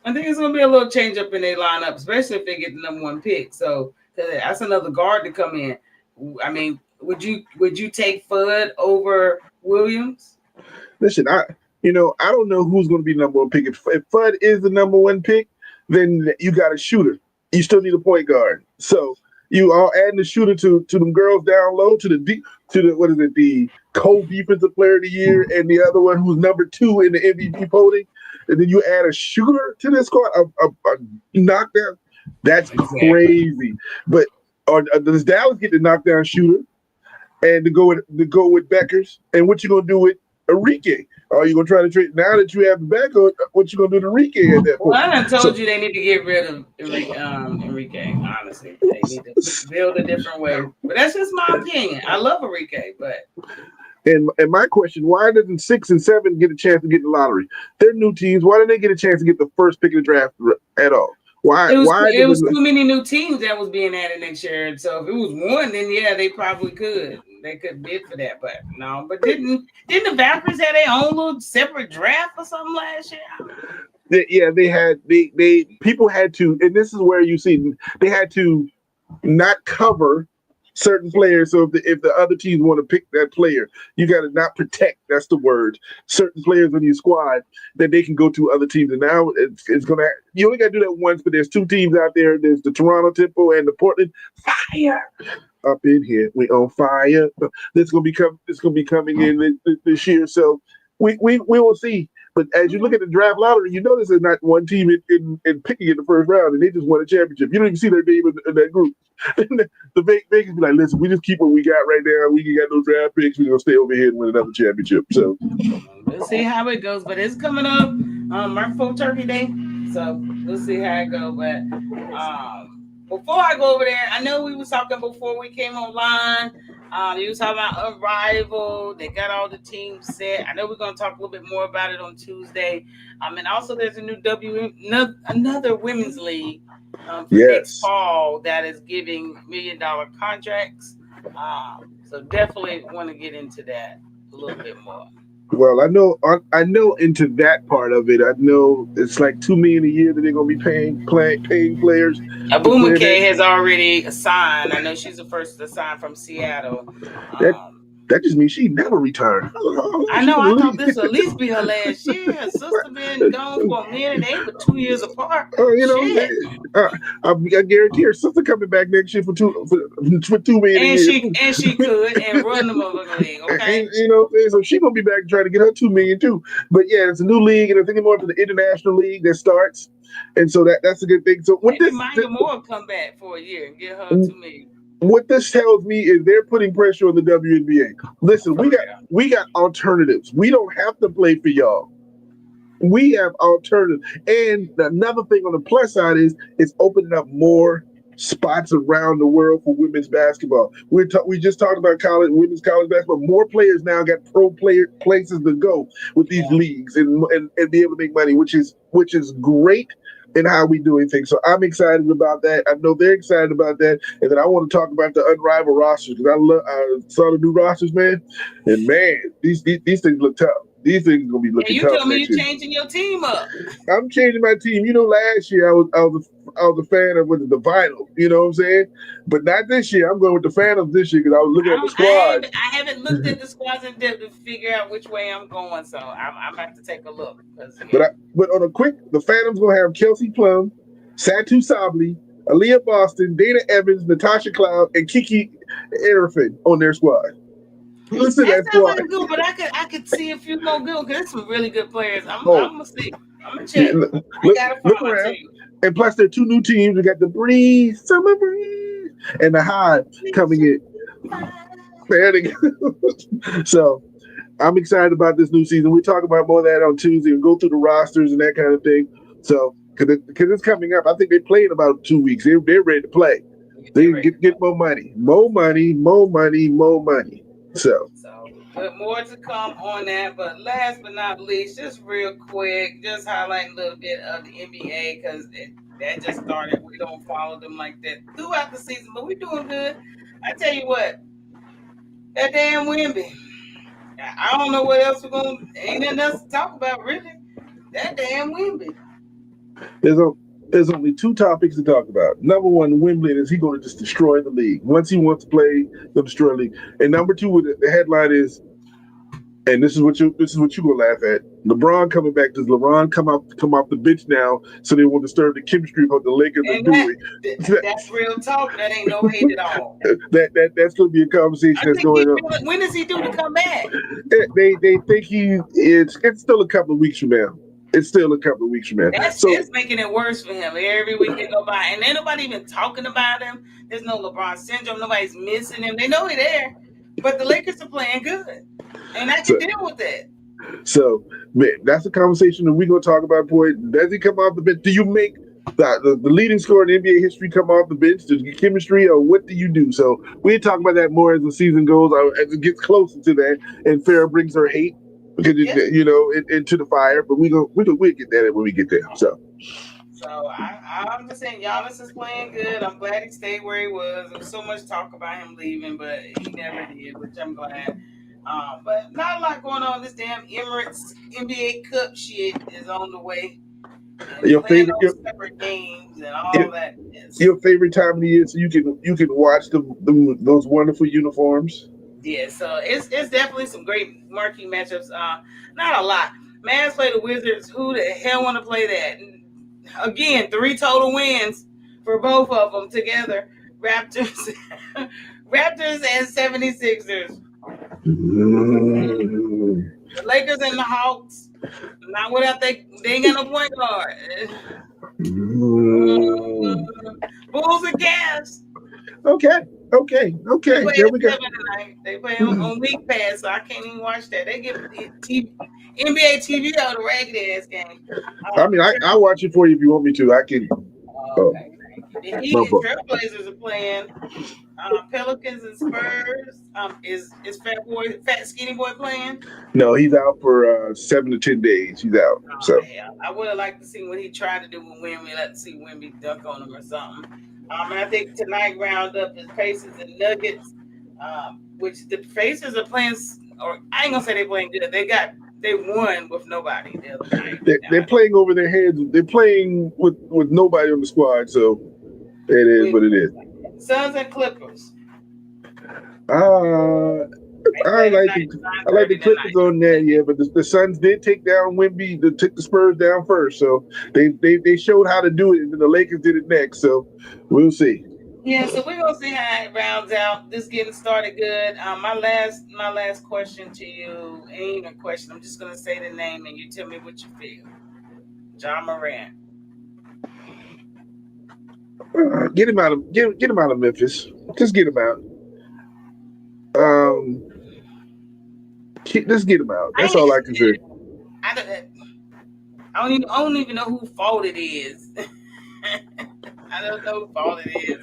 S1: think it's gonna be a little change up in their lineup, especially if they get the number one pick. So that's another guard to come in. I mean, would you take Fudd over Williams?
S2: Listen, I don't know who's going to be number one pick. If Fudd is the number one pick, then you got a shooter. You still need a point guard. So you are adding the shooter to them girls down low to the co-defensive player of the year and the other one who's number 2 in the MVP voting, and then you add a shooter to this squad, a knockdown. That's crazy. But does Dallas get the knockdown shooter and to go with Beckers? And what you gonna do with Enrique? Are you gonna try to trade now that you have the backup? What you gonna do to Enrique at that point?
S1: Well, I done told you they need to get rid of Enrique. Honestly, they need to build a different way. But that's just my opinion. I love Enrique, but.
S2: And my question: why doesn't 6 and 7 get a chance to get the lottery? They're new teams. Why didn't they get a chance to get the first pick of the draft at all? Why?
S1: It was too many new teams that was being added next year. And so if it was one, then yeah, they probably could. They could bid for that, but no. But didn't the Valkyries have their own little separate draft or something last year?
S2: They had. They people had to, and this is where you see they had to not cover certain players. So if the other teams want to pick that player, you got to not protect. That's the word. Certain players on your squad that they can go to other teams. And now it's gonna. You only got to do that once. But there's 2 teams out there. There's the Toronto Tempo and the Portland Fire. Up in here, we on fire. This gonna be coming in this year. So we will see. But as you look at the draft lottery, you notice there's not one team in picking in the first round, and they just won a championship. You don't even see their name in that group. The Vegas be like, listen, we just keep what we got right now. We ain't got no draft picks. We're gonna stay over here and win another championship. So
S1: we'll see how it goes. But it's coming up right before Turkey Day, so we'll see how it goes. But before I go over there, I know we was talking before we came online. You was talking about Arrival. They got all the teams set. I know we're going to talk a little bit more about it on Tuesday. And also there's a new another women's league for next fall that is giving $1 million contracts. So definitely want to get into that a little bit more.
S2: Well, I know into that part of it. I know it's like $2 million a year that they're gonna be paying players.
S1: Abuma K has already signed. I know she's the first to sign from Seattle.
S2: That just means she never returned.
S1: I know. I thought this would at least be her last year. Her sister been gone for a minute. They were 2 years apart.
S2: I guarantee her sister coming back next year for $2 million.
S1: And she could and run the motherfucking league. Okay.
S2: And, so she gonna be back trying to get her $2 million too. But yeah, it's a new league, and I think more for the international league that starts, and so that's a good thing. So
S1: Maya Moore come back for a year and get her $2 million.
S2: What this tells me is they're putting pressure on the WNBA. Listen, we got alternatives. We don't have to play for y'all. We have alternatives. And another thing on the plus side is it's opening up more spots around the world for women's basketball. We just talked about women's college basketball. More players now got pro player places to go with these leagues and be able to make money, which is great. And how we doing things. So I'm excited about that. I know they're excited about that. And then I want to talk about the unrivaled rosters because I saw the new rosters, man. And man, these things look tough. These things are gonna be looking tough.
S1: You told me you're changing your team up.
S2: I'm changing my team. Last year I was a fan of the vinyl. You know what I'm saying? But not this year. I'm going with the Phantoms this year because I was looking at the squad.
S1: I haven't looked at the squads in depth to figure out which way I'm going. So I'm have to take a look.
S2: But on a quick, the Phantoms gonna have Kelsey Plum, Satu Sabli, Aaliyah Boston, Dana Evans, Natasha Cloud, and Kiki everything on their squad. Listen to
S1: That
S2: that
S1: sounds
S2: squad.
S1: like a good, but I could see a few more good because there's some really good players. I'm
S2: Oh,
S1: gonna see. I'm gonna check. I
S2: look,
S1: gotta
S2: look
S1: find my
S2: around.
S1: team.
S2: And plus, there are two new teams. We got the Breeze, Summer Breeze, and the Hive coming in. So I'm excited about this new season. We talk about more of that on Tuesday and go through the rosters and that kind of thing. So because it's coming up, I think they play in about 2 weeks. They're ready to play. They can get more money, more money, more money, more money. So
S1: but more to come on that. But last but not least, just real quick, just highlight a little bit of the NBA because that just started. We don't follow them like that throughout the season, but we're doing good. I tell you what, that damn Wemby. I don't know what else we're gonna. Ain't nothing else to talk about really. That damn Wemby.
S2: there's only two topics to talk about. Number one, Wimbledon, is he going to just destroy the league? Once he wants to play, he'll destroy the league. And number two, the headline is, and this is what you gonna laugh at. LeBron coming back. Does LeBron come off the bench now so they won't disturb the chemistry of what the Lakers are doing?
S1: That's real talk. That ain't no hate at all.
S2: That's gonna be a conversation that's going on.
S1: When is he due to come back?
S2: They think it's still a couple of weeks from now. It's still a couple of weeks from now.
S1: That's making it worse for him. Every week they go by, and ain't nobody even talking about him. There's no LeBron syndrome. Nobody's missing him. They know he's there, but the Lakers are playing good, and I can deal with that.
S2: So, man, that's a conversation that we're gonna talk about. Boy, does he come off the bench? Do you make the leading scorer in NBA history come off the bench? Does you chemistry, or what do you do? So we talk about that more as the season goes, as it gets closer to that, and Farrah brings her hate because into the fire. But we'll get that when we get there. So
S1: I'm just saying, Giannis is playing good. I'm glad he stayed where he was. There was so much talk about him leaving, but he never did, which I'm glad. But not a lot going on. This damn Emirates NBA Cup shit is on the way. And
S2: your favorite
S1: separate games and all that.
S2: Your favorite time of the year, so you can watch those wonderful uniforms.
S1: Yeah, so it's definitely some great marquee matchups. Not a lot. Mavs play the Wizards. Who the hell want to play that? Again, 3 total wins for both of them together. Raptors and 76ers. The Lakers and the Hawks. Not without they ain't got no point guard. Bulls and Cavs.
S2: Okay. There we go.
S1: They play on League Pass, so I can't even watch that. They give NBA TV on the regular ass game.
S2: I mean, I watch it for you if you want me to. I can.
S1: Okay. The Heat and Trailblazers are playing. Pelicans and Spurs. Is Fat Skinny Boy playing?
S2: No, he's out for 7 to 10 days. He's out. So
S1: yeah. I would have liked to see what he tried to do with Wemby. Let's see Wemby dunk on him or something. And I think tonight round up is Pacers and Nuggets, which the Pacers are playing. Or I ain't gonna say they're playing good. They won with nobody the other night.
S2: They're playing over their heads. They're playing with nobody on the squad. So it is what it is.
S1: Suns and Clippers.
S2: I like the Clippers on that, yeah, but the Suns did take down Wemby, took the Spurs down first, so they showed how to do it, and then the Lakers did it next. So we'll see.
S1: Yeah, so we're gonna see how it rounds out. This getting started good. My last question to you ain't even a question. I'm just gonna say the name, and you tell me what you feel. Ja Morant.
S2: Get him out of Memphis. Just get him out. Let's get him out. That's all I can say.
S1: I don't even know whose fault it is. I don't know whose fault it is.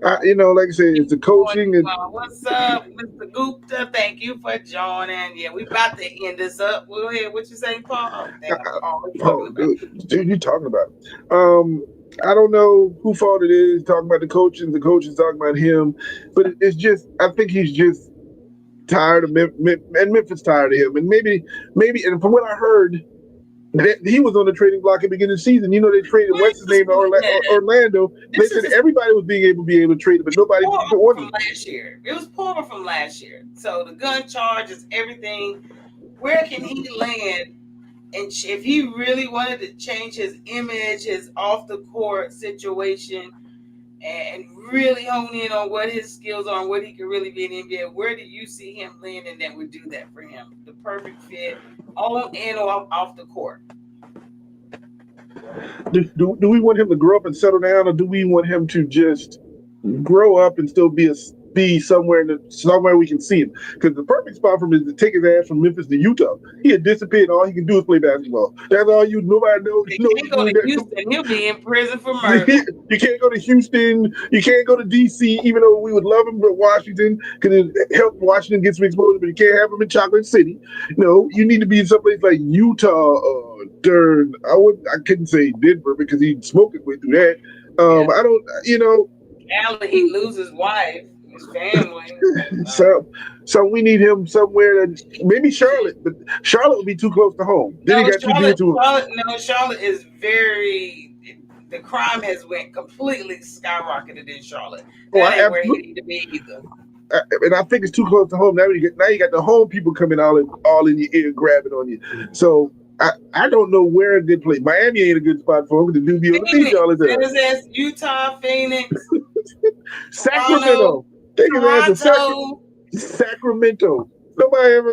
S2: Like I said, it's the coaching.
S1: What's up, Mr. Gupta? Thank you for joining. Yeah, we about to end this up. Go ahead. What you saying, Paul?
S2: Dude, you talking about? I don't know who fault it is. Talking about the coaches talking about him, but it's just I think he's just tired of and Memphis tired of him, and maybe, and from what I heard, he was on the trading block at the beginning of the season. You know, they traded what's his name to Orlando. They said everybody was able to trade it, but nobody wanted
S1: from last year. It was poor from last year. So the gun charges, everything. Where can he land? And if he really wanted to change his image, his off the court situation, and really hone in on what his skills are and what he can really be in the NBA. Where do you see him landing that would do that for him? The perfect fit on and off the court.
S2: Do we want him to grow up and settle down, or do we want him to just grow up and still be somewhere we can see him? Because the perfect spot for him is to take his ass from Memphis to Utah. He had disappeared. All he can do is play basketball. That's all you. Nobody knows.
S1: He can't go to Houston. He'll be in prison for murder.
S2: You can't go to Houston. You can't go to DC. Even though we would love him, but Washington because it help Washington get some exposure. But you can't have him in Chocolate City. No, you need to be in someplace like Utah. Durn. I couldn't say Denver because he'd smoke his way through that. I don't.
S1: Cali, he loses his wife, his family.
S2: So we need him somewhere that maybe Charlotte, but Charlotte would be too close to home. Then he got too dear to him.
S1: Charlotte is the crime has went completely skyrocketed in Charlotte. That ain't where he need to be either.
S2: And I think it's too close to home. Now you got the home people coming all in your ear, grabbing on you. So I don't know where a good place. Miami ain't a good spot for him. The dude be on the beach all the time.
S1: It says Utah, Phoenix,
S2: Sacramento.
S1: Toronto,
S2: Sacramento. Nobody ever,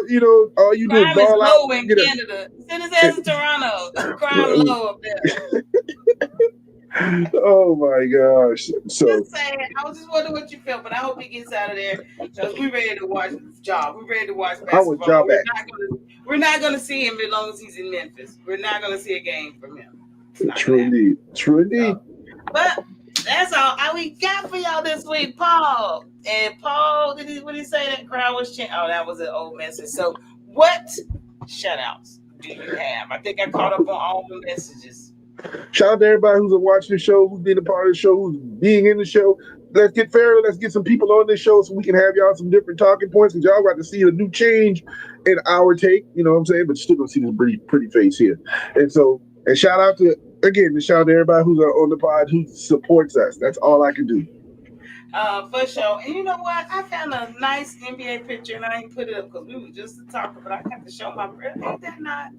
S2: all you do is ball out.
S1: Low in Canada. Send his ass to Toronto. Crime low up there.
S2: Oh my gosh! So
S1: just saying, I was just wondering what you felt, but I hope he gets out of there because we're ready to watch Ja. We're ready to watch basketball.
S2: I want Ja back.
S1: We're not going to see him as long as he's in Memphis. We're not going to see a game from him.
S2: True indeed.
S1: But that's all we got for y'all this week, Paul. And Paul, what did he say? That crowd was chanting. Oh, that was an old message. So, what shutouts do you have? I think I caught up on all the messages.
S2: Shout out to everybody who's watching the show, who's being a part of the show, who's being in the show. Let's get fair. Let's get some people on this show so we can have y'all some different talking points because y'all got to see a new change in our take. You know what I'm saying? But you're still going to see this pretty face here. And shout out to everybody who's on the pod who supports us. That's all I can do.
S1: For sure. And you know what? I found a nice NBA picture and I ain't put it up because we were just talking, but I got to show my brother. Ain't that nice?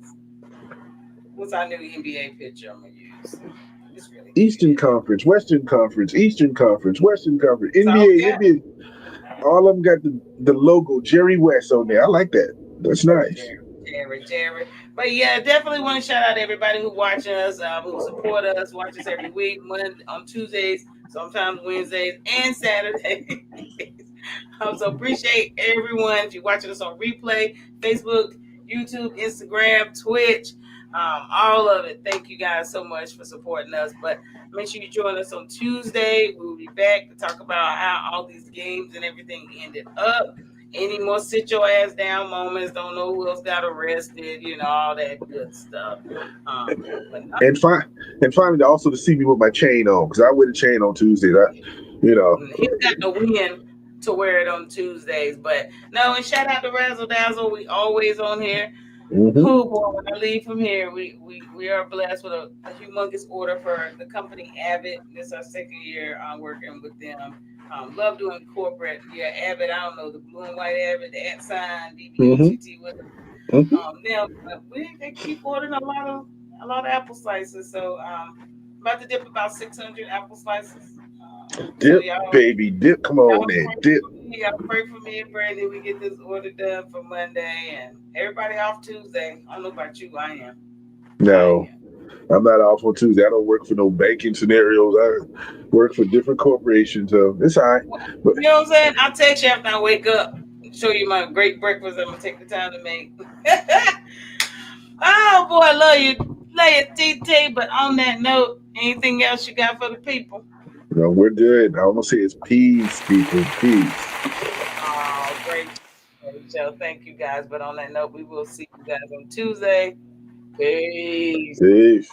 S1: What's our new NBA picture I'm going to use? It's really
S2: Eastern Conference, Western Conference, Eastern Conference, Western Conference, NBA. All of them got the logo Jerry West on there. I like that. That's nice.
S1: Jerry. But yeah, definitely want to shout out to everybody who watches us, who support us, watch us every week, on Tuesdays, sometimes Wednesdays, and Saturdays. So appreciate everyone. If you're watching us on replay, Facebook, YouTube, Instagram, Twitch, all of it. Thank you guys so much for supporting us. But make sure you join us on Tuesday. We'll be back to talk about how all these games and everything ended up. Any more sit your ass down moments, don't know who else got arrested, all that good stuff.
S2: And finally, also to see me with my chain on, because I wear the chain on Tuesdays.
S1: He's got the win to wear it on Tuesdays. But no, and shout out to Razzle Dazzle. We always on here.
S2: Mm-hmm.
S1: Oh boy, when I leave from here, we are blessed with a humongous order for the company Abbott. This is our second year working with them. Love doing corporate. Yeah, Abbott. I don't know the blue and white Abbott, the @ sign, DBOTT with them. They keep ordering a lot of apple slices. So about to dip about 600 apple slices.
S2: Dip, baby, dip. Come on, man, dip.
S1: Y'all pray for me and Brandy. We get this order done for Monday, and everybody off Tuesday. I don't know about you. I am.
S2: No, I'm not off on Tuesday. I don't work for no banking scenarios. I work for different corporations, so it's all right.
S1: But, you know what I'm saying? I'll text you after I wake up, show you my great breakfast I'm going to take the time to make. Oh, boy, I love you, TT. But on that note, anything else you got for the people?
S2: No, we're good. I almost say it's peace, people. Peace.
S1: Oh, great show. Thank you, guys. But on that note, we will see you guys on Tuesday. Peace.